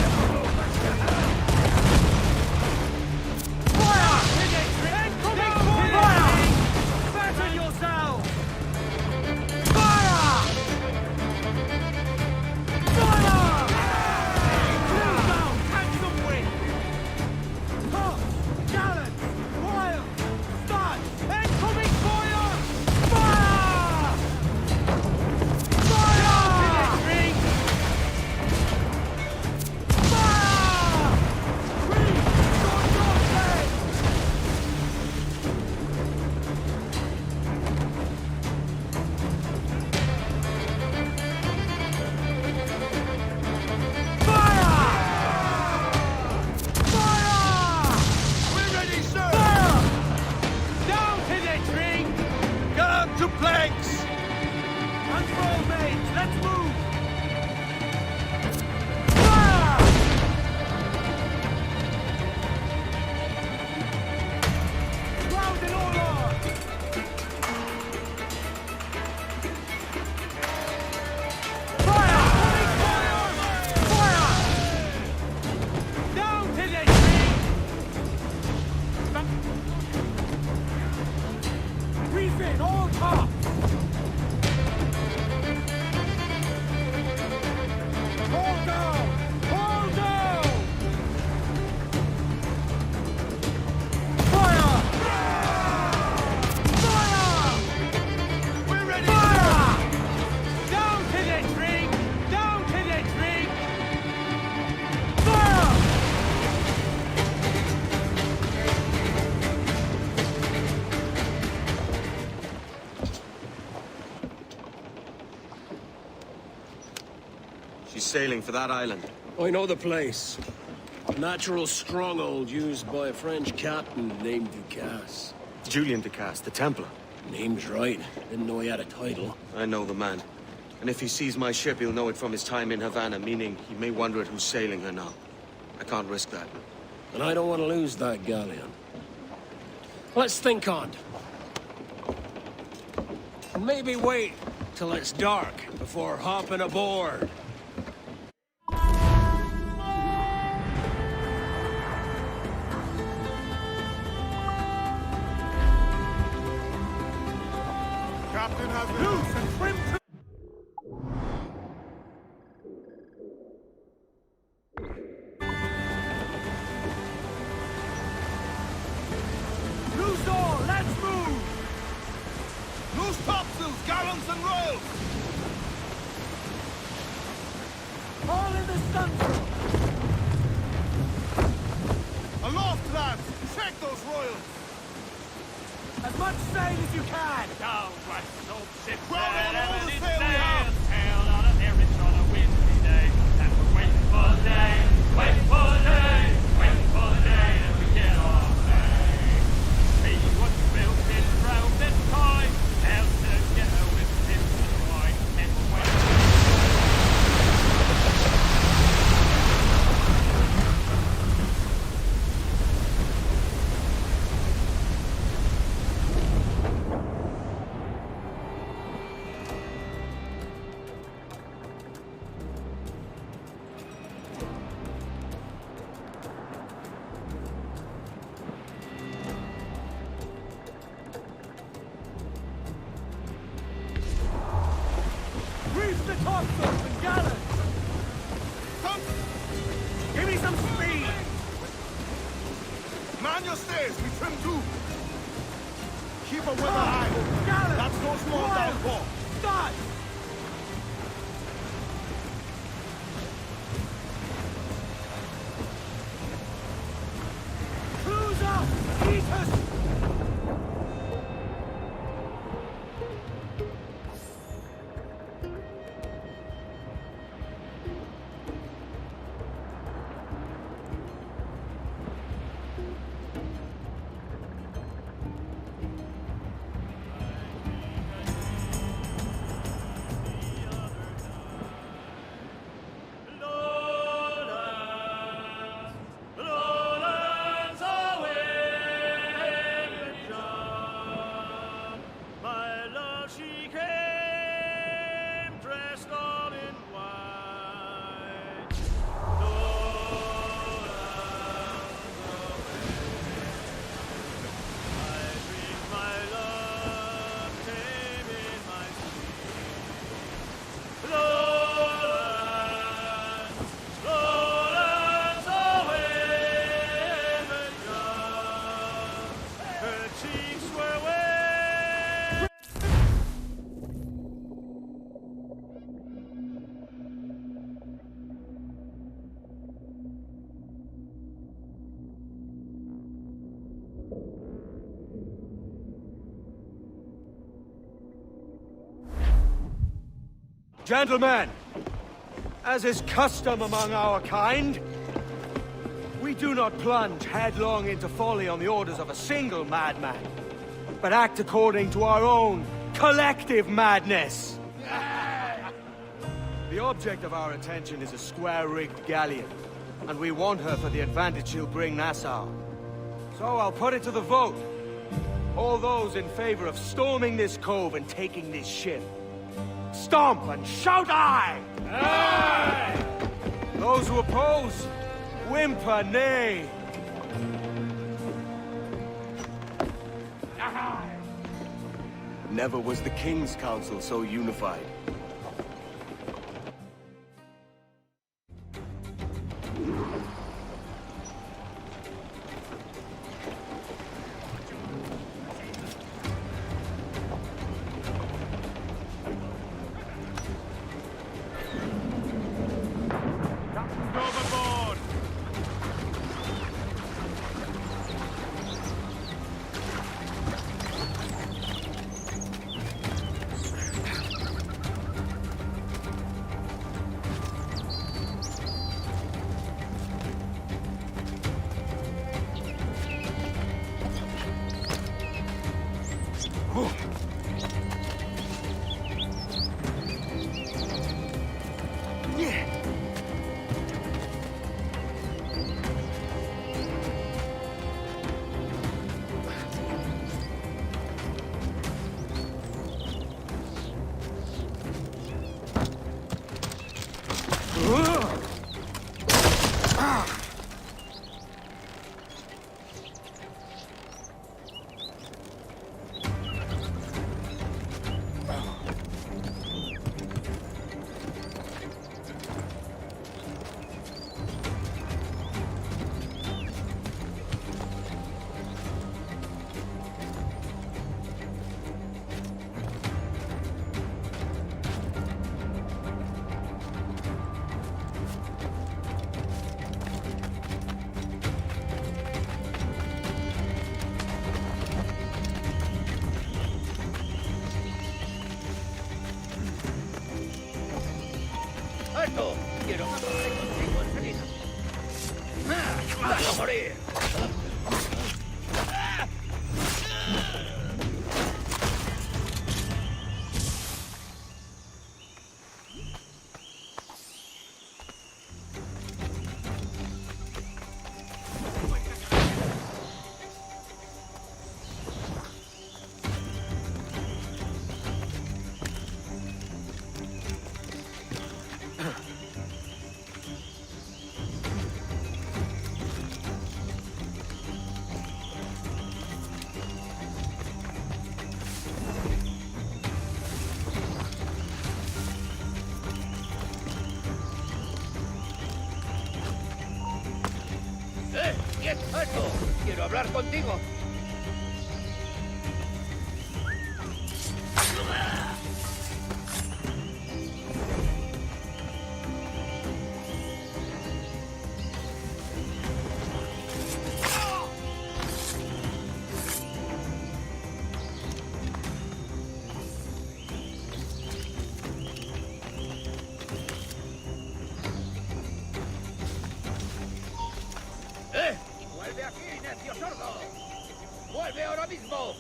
sailing for that island? I know the place. A natural stronghold used by a French captain named Ducasse. Julian Ducasse, the Templar. Name's right. Didn't know he had a title. I know the man. And if he sees my ship, he'll know it from his time in Havana, meaning he may wonder at who's sailing her now. I can't risk that. And I don't want to lose that galleon. Let's think on it. And maybe wait till it's dark before hopping aboard. Captain has been loose and trimmed. Loose all, let's move! Loose topsails, gallants and royals! All in the stunsail! Aloft, lads! Check those royals! As much sail as you can! Down, right, old ship. Crowd on all the sail we have! Sail on a mirage on a windy day. And we're waiting for the day, waiting for the day, waiting for the day that we get our way. See what's built in round this time. Out together with him to try. And we're waiting. Reef the topsails and gallants! Give me some speed! Man your stays, we trim too! Keep a weather high! Gallants! That's no small downpour! Start! Cruise up! Eat us! Gentlemen, as is custom among our kind, we do not plunge headlong into folly on the orders of a single madman, but act according to our own collective madness. The object of our attention is a square-rigged galleon, and we want her for the advantage she'll bring Nassau. So I'll put it to the vote. All those in favor of storming this cove and taking this ship, stomp and shout aye! Aye! Those who oppose, whimper nay. Aye! Never was the King's Council so unified. ¡Oye, alto! ¡Quiero hablar contigo! ¡Vuelve aquí, necio sordo! ¡Vuelve ahora mismo!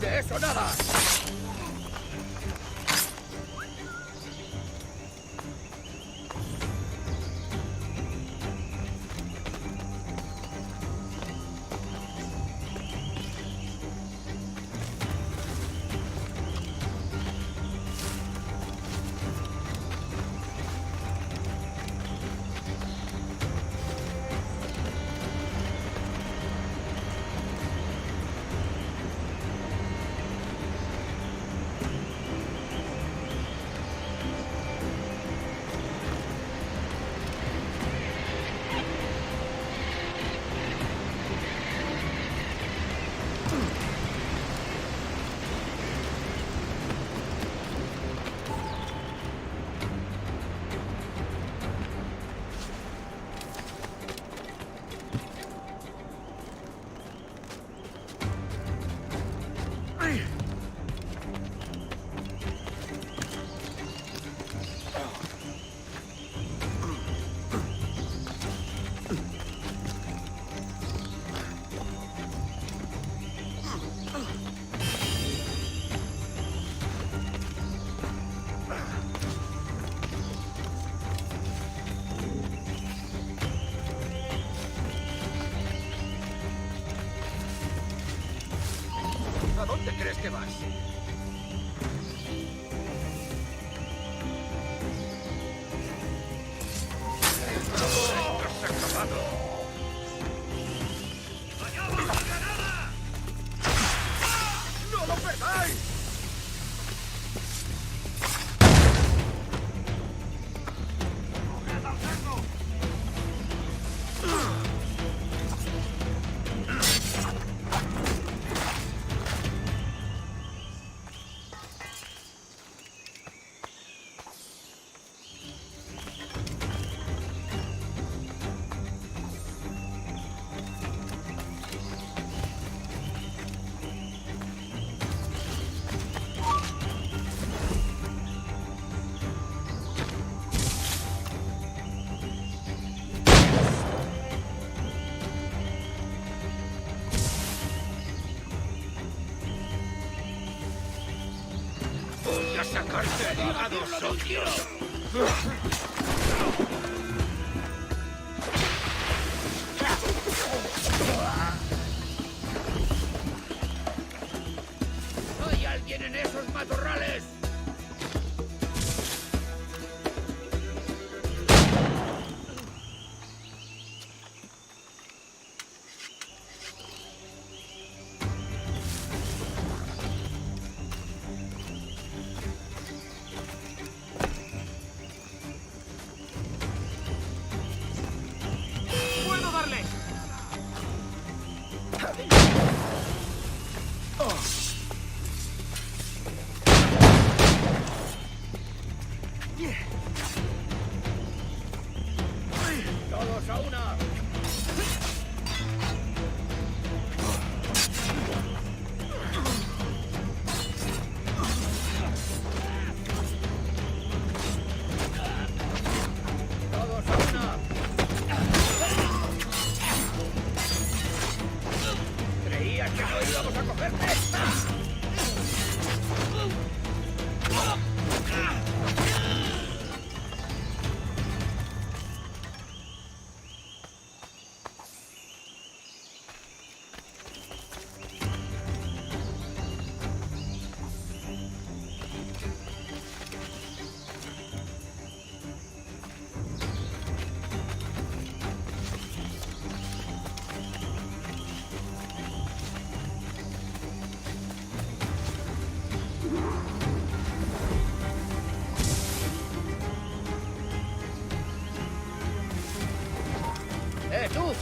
¡De eso nada! ¿A dónde crees que vas? ¡Estás acabado! ¡No lo perdáis! ¡Voy a sacarte el hígado, socio! ¿Hay alguien en esos matorrales? quietud!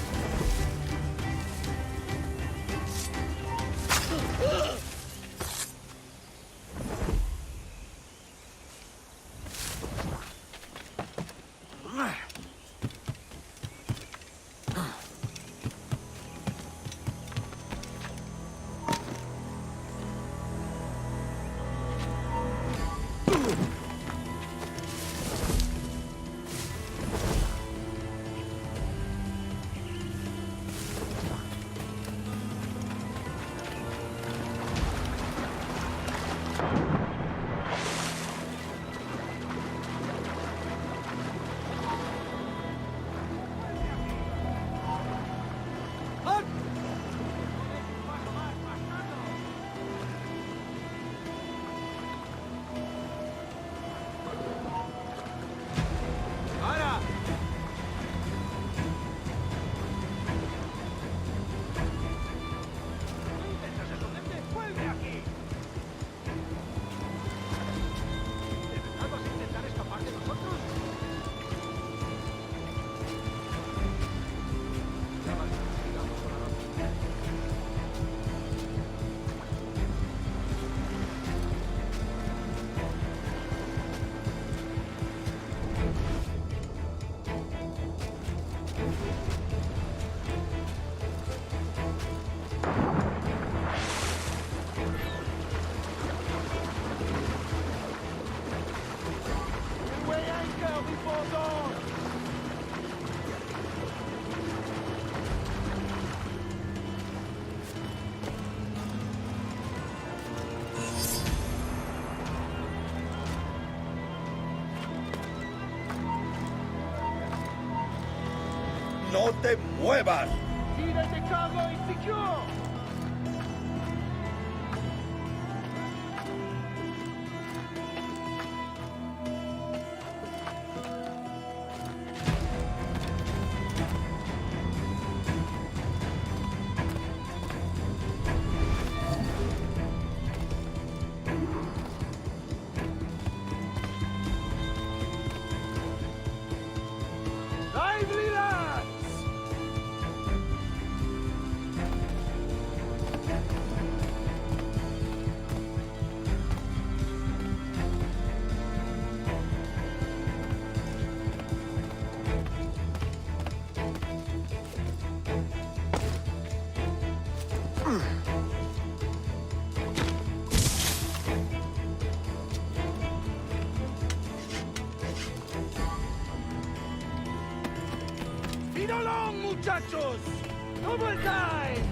¡No te muevas! Keep the cargo insecure! Lively lads! Speed along, muchachos! Double time!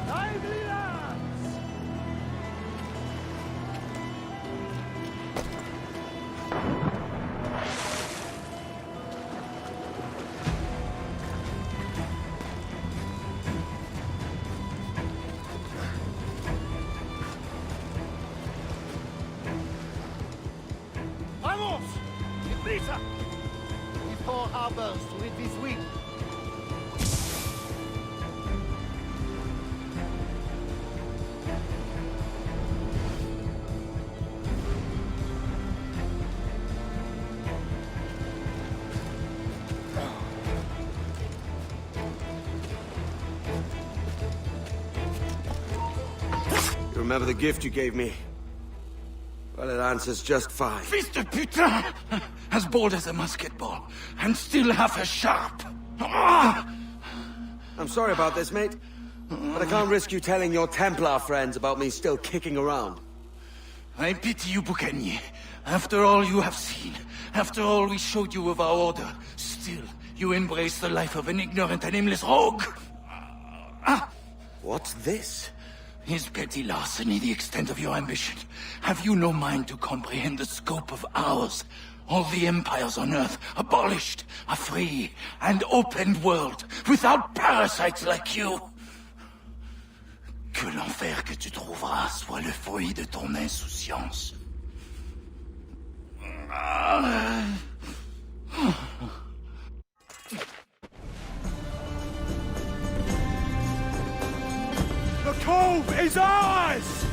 Lively lads! Vamos! Deprisa! With 4 harbors to hit this week. You remember the gift you gave me? Well, it answers just fine. Fils de putain! As bold as a musket ball, and still half as sharp. Ah! I'm sorry about this, mate. But I can't risk you telling your Templar friends about me still kicking around. I pity you, Boucanier. After all you have seen, after all we showed you of our order, still you embrace the life of an ignorant and aimless rogue. What's this? Is petty larceny the extent of your ambition? Have you no mind to comprehend the scope of ours? All the empires on Earth abolished, a free and open world, without parasites like you. Que l'enfer que tu trouveras soit le fruit de ton insouciance. is ours!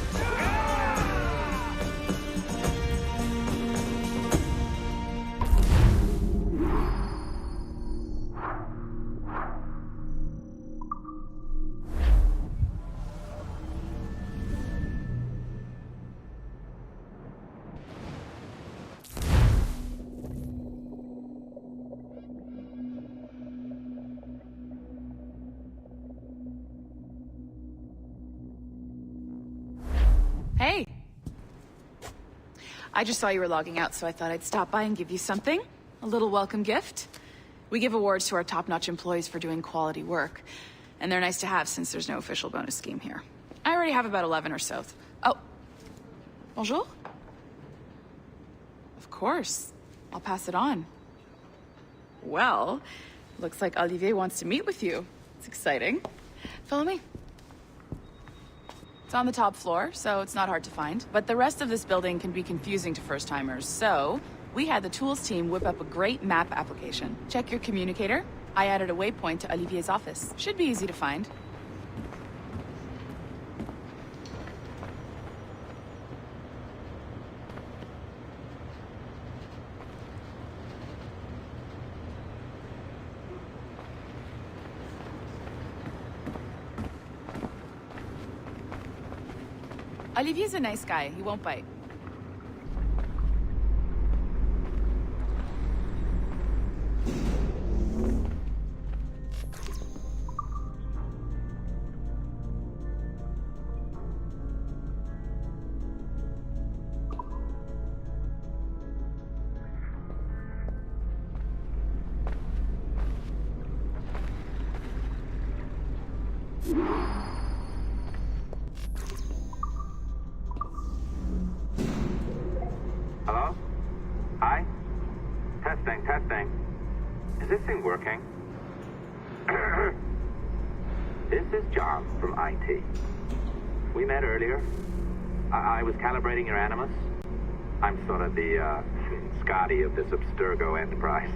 Hey! I just saw you were logging out, so I thought I'd stop by and give you something. A little welcome gift. We give awards to our top-notch employees for doing quality work, and they're nice to have since there's no official bonus scheme here. I already have about 11 or so. Oh. Bonjour? Of course. I'll pass it on. Well, looks like Olivier wants to meet with you. It's exciting. Follow me. It's on the top floor, so it's not hard to find. But the rest of this building can be confusing to first-timers, so we had the tools team whip up a great map application. Check your communicator. I added a waypoint to Olivier's office. Should be easy to find. Olivier's a nice guy. He won't bite. Hello? Hi? Testing. Is this thing working? This is John from IT. We met earlier. I was calibrating your animus. I'm sort of the, Scotty of this Abstergo Enterprise.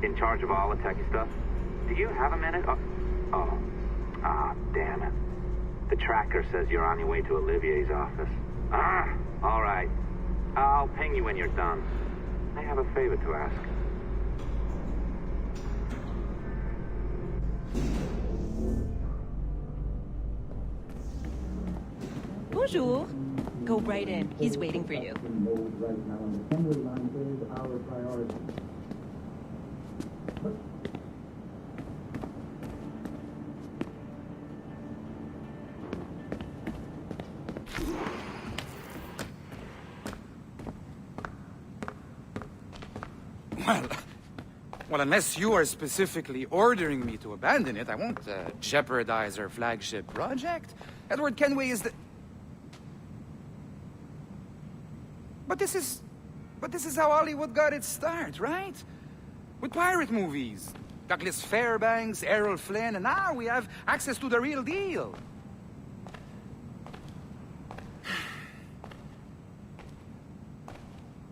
In charge of all the techie stuff. Do you have a minute? Damn it. The tracker says you're on your way to Olivier's office. All right. I'll ping you when you're done. I have a favor to ask. Bonjour. Go right in. He's waiting for you. Well, unless you are specifically ordering me to abandon it, I won't jeopardize our flagship project. Edward Kenway is the... But this is how Hollywood got its start, right? With pirate movies. Douglas Fairbanks, Errol Flynn, and now we have access to the real deal.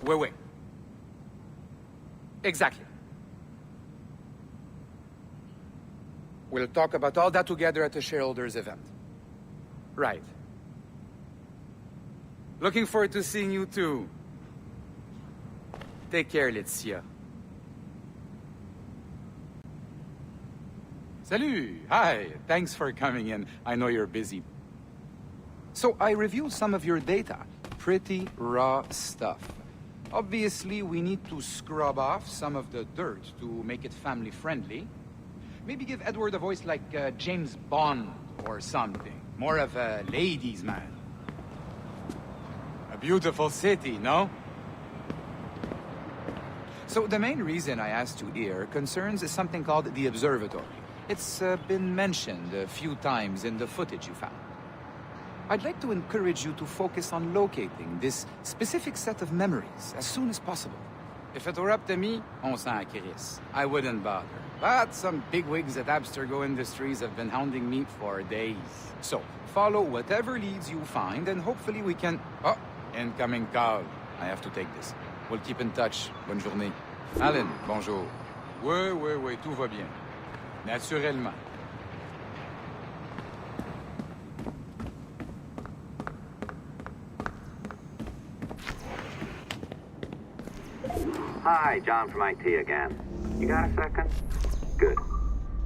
Wait. Exactly. We'll talk about all that together at the shareholders event. Right. Looking forward to seeing you too. Take care, Laetitia. Salut! Hi! Thanks for coming in. I know you're busy. So I reviewed some of your data. Pretty raw stuff. Obviously, we need to scrub off some of the dirt to make it family-friendly. Maybe give Edward a voice like James Bond or something. More of a ladies' man. A beautiful city, no? So the main reason I asked you here concerns something called the observatory. It's been mentioned a few times in the footage you found. I'd like to encourage you to focus on locating this specific set of memories as soon as possible. If it were up to me, on s'en crisse. I wouldn't bother. But some bigwigs at Abstergo Industries have been hounding me for days. So, follow whatever leads you find, and hopefully we can... Oh, incoming call. I have to take this. We'll keep in touch. Bonne journée. Alan, bonjour. Oui, tout va bien. Naturellement. Hi, John from IT again. You got a second? Good.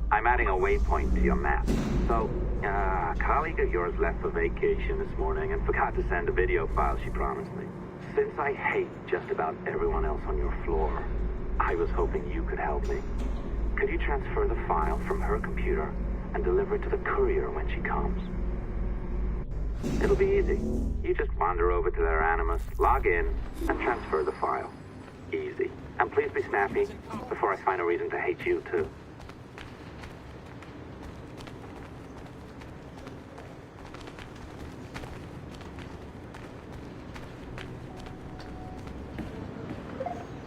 I'm adding a waypoint to your map. So, a colleague of yours left for vacation this morning and forgot to send a video file she promised me. Since I hate just about everyone else on your floor, I was hoping you could help me. Could you transfer the file from her computer and deliver it to the courier when she comes? It'll be easy. You just wander over to their Animus, log in, and transfer the file. Easy. And please be snappy before I find a reason to hate you, too.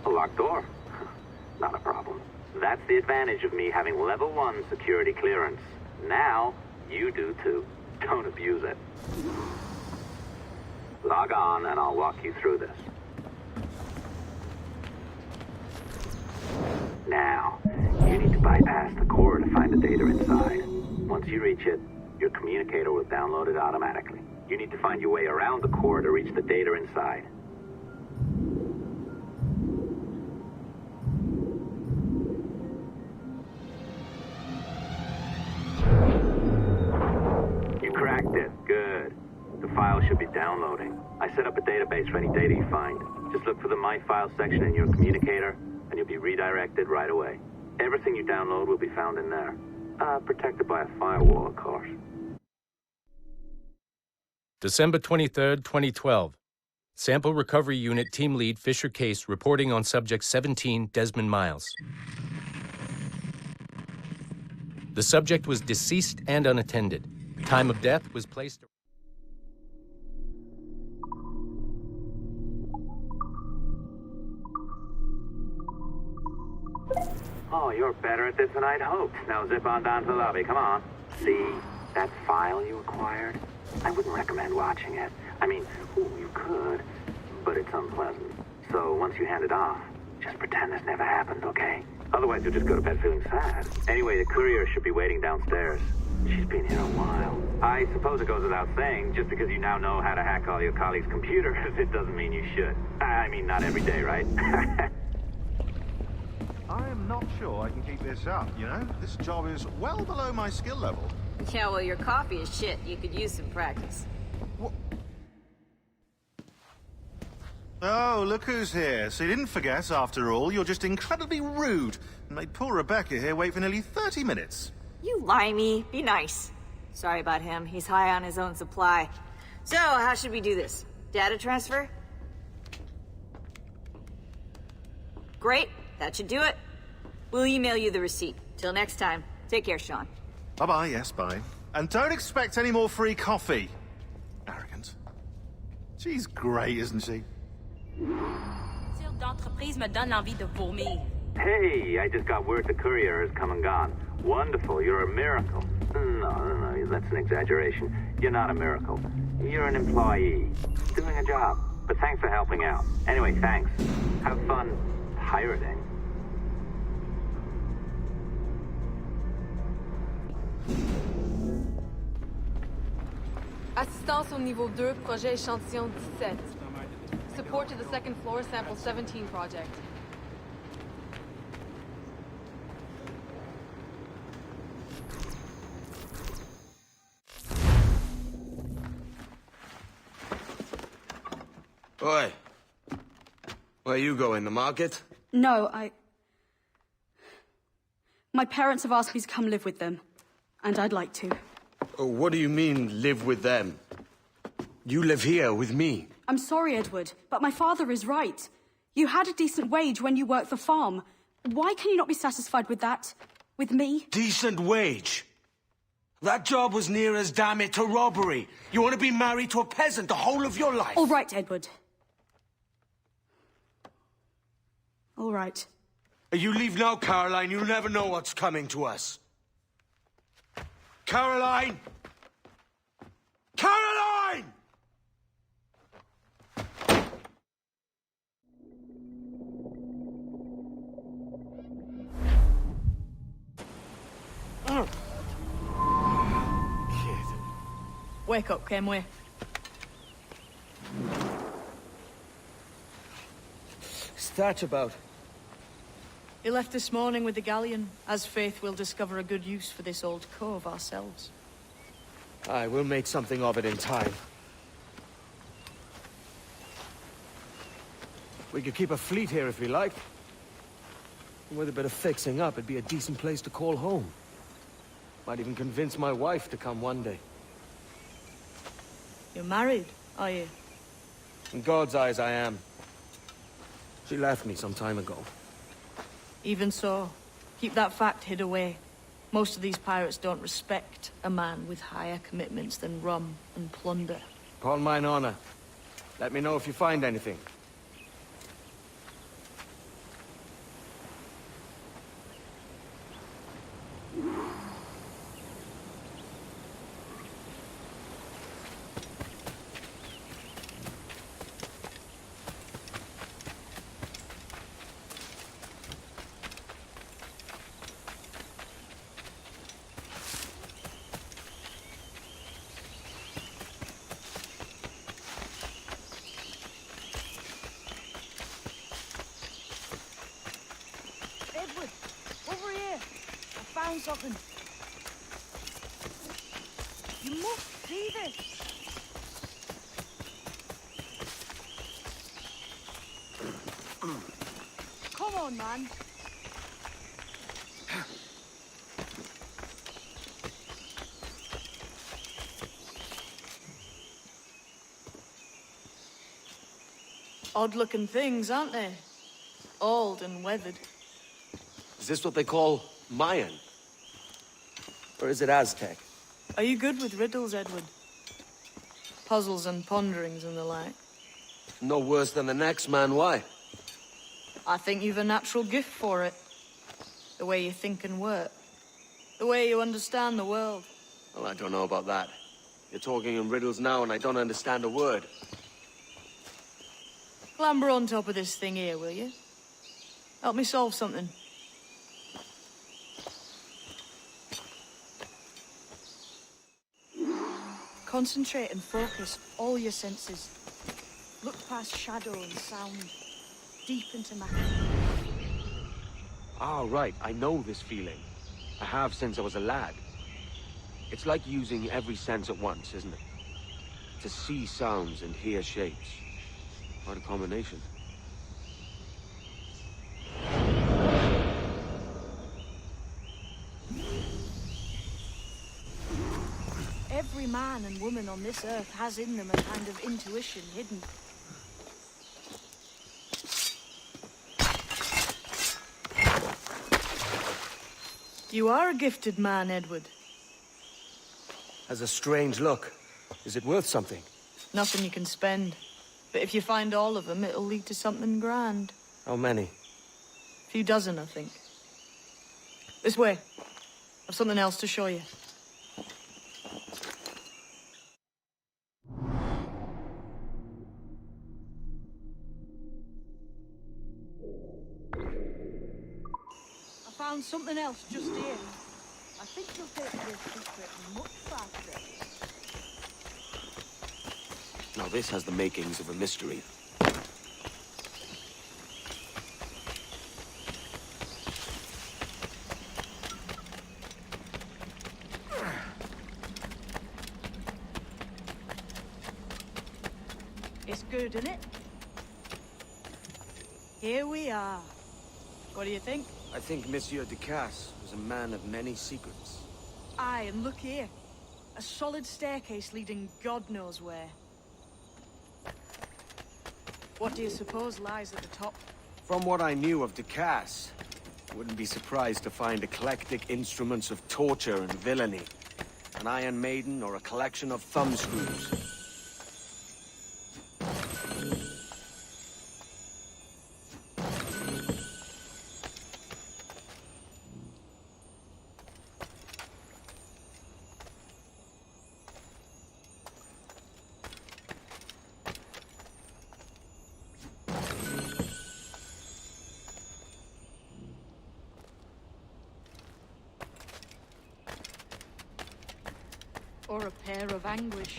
A locked door? Not a problem. That's the advantage of me having level 1 security clearance. Now, you do too. Don't abuse it. Log on and I'll walk you through this. Now, you need to bypass the core to find the data inside. Once you reach it, your communicator will download it automatically. You need to find your way around the core to reach the data inside. You cracked it. Good. The file should be downloading. I set up a database for any data you find. Just look for the My Files section in your communicator, and you'll be redirected right away. Everything you download will be found in there. Protected by a firewall, of course. December 23rd, 2012. Sample Recovery Unit Team Lead Fisher Case reporting on Subject 17, Desmond Miles. The subject was deceased and unattended. Time of death was placed... Oh, you're better at this than I'd hoped. Now zip on down to the lobby, come on. See, that file you acquired? I wouldn't recommend watching it. I mean, you could, but it's unpleasant. So once you hand it off, just pretend this never happened, okay? Otherwise you'll just go to bed feeling sad. Anyway, the courier should be waiting downstairs. She's been here a while. I suppose it goes without saying, just because you now know how to hack all your colleagues' computers, it doesn't mean you should. I mean, not every day, right? I am not sure I can keep this up, you know? This job is well below my skill level. Yeah, well, your coffee is shit. You could use some practice. What? Oh, look who's here. So you didn't forget, after all. You're just incredibly rude. And made poor Rebecca here wait for nearly 30 minutes. You limey. Be nice. Sorry about him. He's high on his own supply. So, how should we do this? Data transfer? Great. That should do it. We'll email you the receipt. Till next time. Take care, Sean. Bye-bye, yes, bye. And don't expect any more free coffee. Arrogant. She's great, isn't she? d'entreprise me donne envie de vomir. Hey, I just got word the courier has come and gone. Wonderful, you're a miracle. No, that's an exaggeration. You're not a miracle. You're an employee. Doing a job. But thanks for helping out. Anyway, thanks. Have fun pirating. Assistance au niveau 2, projet échantillon 17. Support to the second floor, sample 17 project. Oi. Where you going, the market? No, my parents have asked me to come live with them, and I'd like to. Oh, what do you mean, live with them? You live here with me. I'm sorry, Edward, but my father is right. You had a decent wage when you worked the farm. Why can you not be satisfied with that? With me? Decent wage? That job was near as, damn it, to robbery. You want to be married to a peasant the whole of your life? All right, Edward. All right. You leave now, Caroline. You'll never know what's coming to us. Caroline! Caroline! Wake up, Kenway. What's that about? He left this morning with the galleon. As faith, we'll discover a good use for this old cove ourselves. Aye, we'll make something of it in time. We could keep a fleet here if we like. And with a bit of fixing up, it'd be a decent place to call home. Might even convince my wife to come one day. You're married, are you? In God's eyes, I am. She left me some time ago. Even so, keep that fact hid away. Most of these pirates don't respect a man with higher commitments than rum and plunder. Upon mine honor. Let me know if you find anything. Edward, over here. I found something. You must see this. Come on, man. Odd-looking things, aren't they? Old and weathered. Is this what they call Mayan? Or is it Aztec? Are you good with riddles, Edward? Puzzles and ponderings and the like? No worse than the next man, why? I think you've a natural gift for it. The way you think and work. The way you understand the world. Well, I don't know about that. You're talking in riddles now and I don't understand a word. Clamber on top of this thing here, will you? Help me solve something. Concentrate and focus all your senses. Look past shadow and sound, deep into matter. Ah, right. I know this feeling. I have since I was a lad. It's like using every sense at once, isn't it? To see sounds and hear shapes. What a combination. Every man and woman on this earth has in them a kind of intuition hidden. You are a gifted man, Edward. Has a strange look. Is it worth something? Nothing you can spend. But if you find all of them, it'll lead to something grand. How many? A few dozen, I think. This way. I've something else to show you. I found something else just here. I think you'll take this secret much faster. Now this has the makings of a mystery. It's good, isn't it? Here we are. What do you think? I think Monsieur Ducasse was a man of many secrets. Aye, and look here. A solid staircase leading God knows where. What do you suppose lies at the top? From what I knew of Ducasse, I wouldn't be surprised to find eclectic instruments of torture and villainy. An Iron Maiden or a collection of thumbscrews. Or a pair of anguish.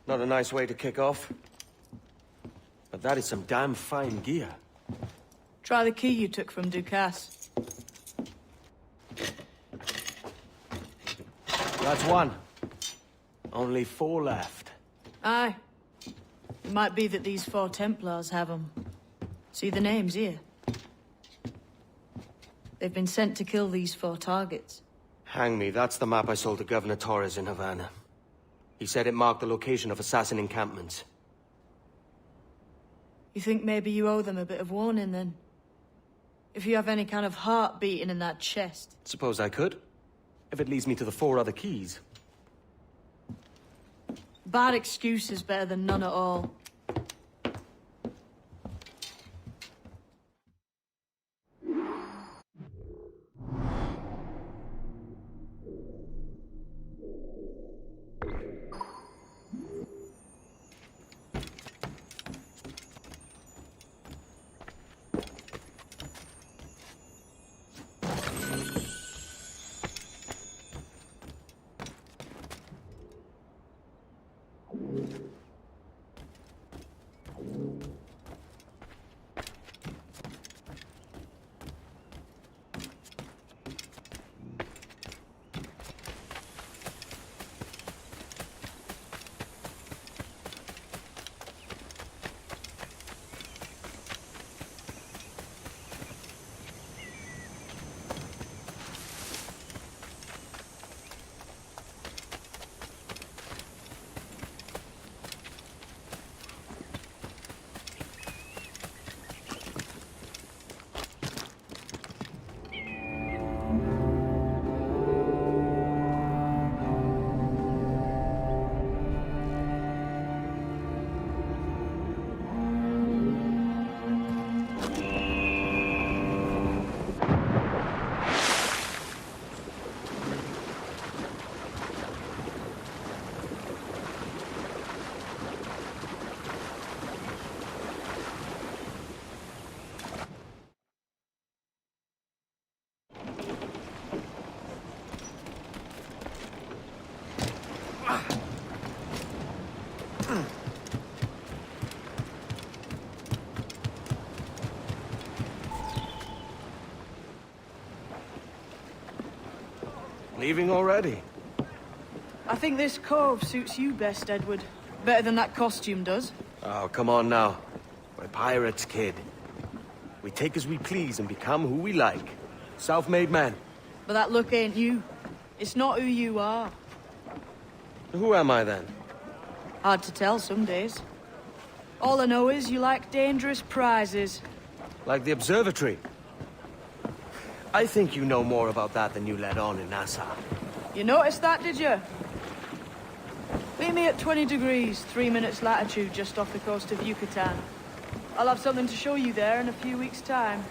Not a nice way to kick off. But that is some damn fine gear. Try the key you took from Ducasse. That's one. Only 4 left. Aye. It might be that these 4 Templars have them. See the names here? They've been sent to kill these 4 targets. Hang me, that's the map I sold to Governor Torres in Havana. He said it marked the location of assassin encampments. You think maybe you owe them a bit of warning, then? If you have any kind of heart beating in that chest. Suppose I could. If it leads me to the 4 other keys. Bad excuse is better than none at all. Leaving already? I think this cove suits you best, Edward. Better than that costume does. Oh, come on now. We're pirates, kid. We take as we please and become who we like. Self-made men. But that look ain't you. It's not who you are. Who am I then? Hard to tell some days. All I know is you like dangerous prizes. Like the observatory. I think you know more about that than you let on in Nassau. You noticed that, did you? Meet me at 20 degrees, 3 minutes latitude, just off the coast of Yucatan. I'll have something to show you there in a few weeks' time.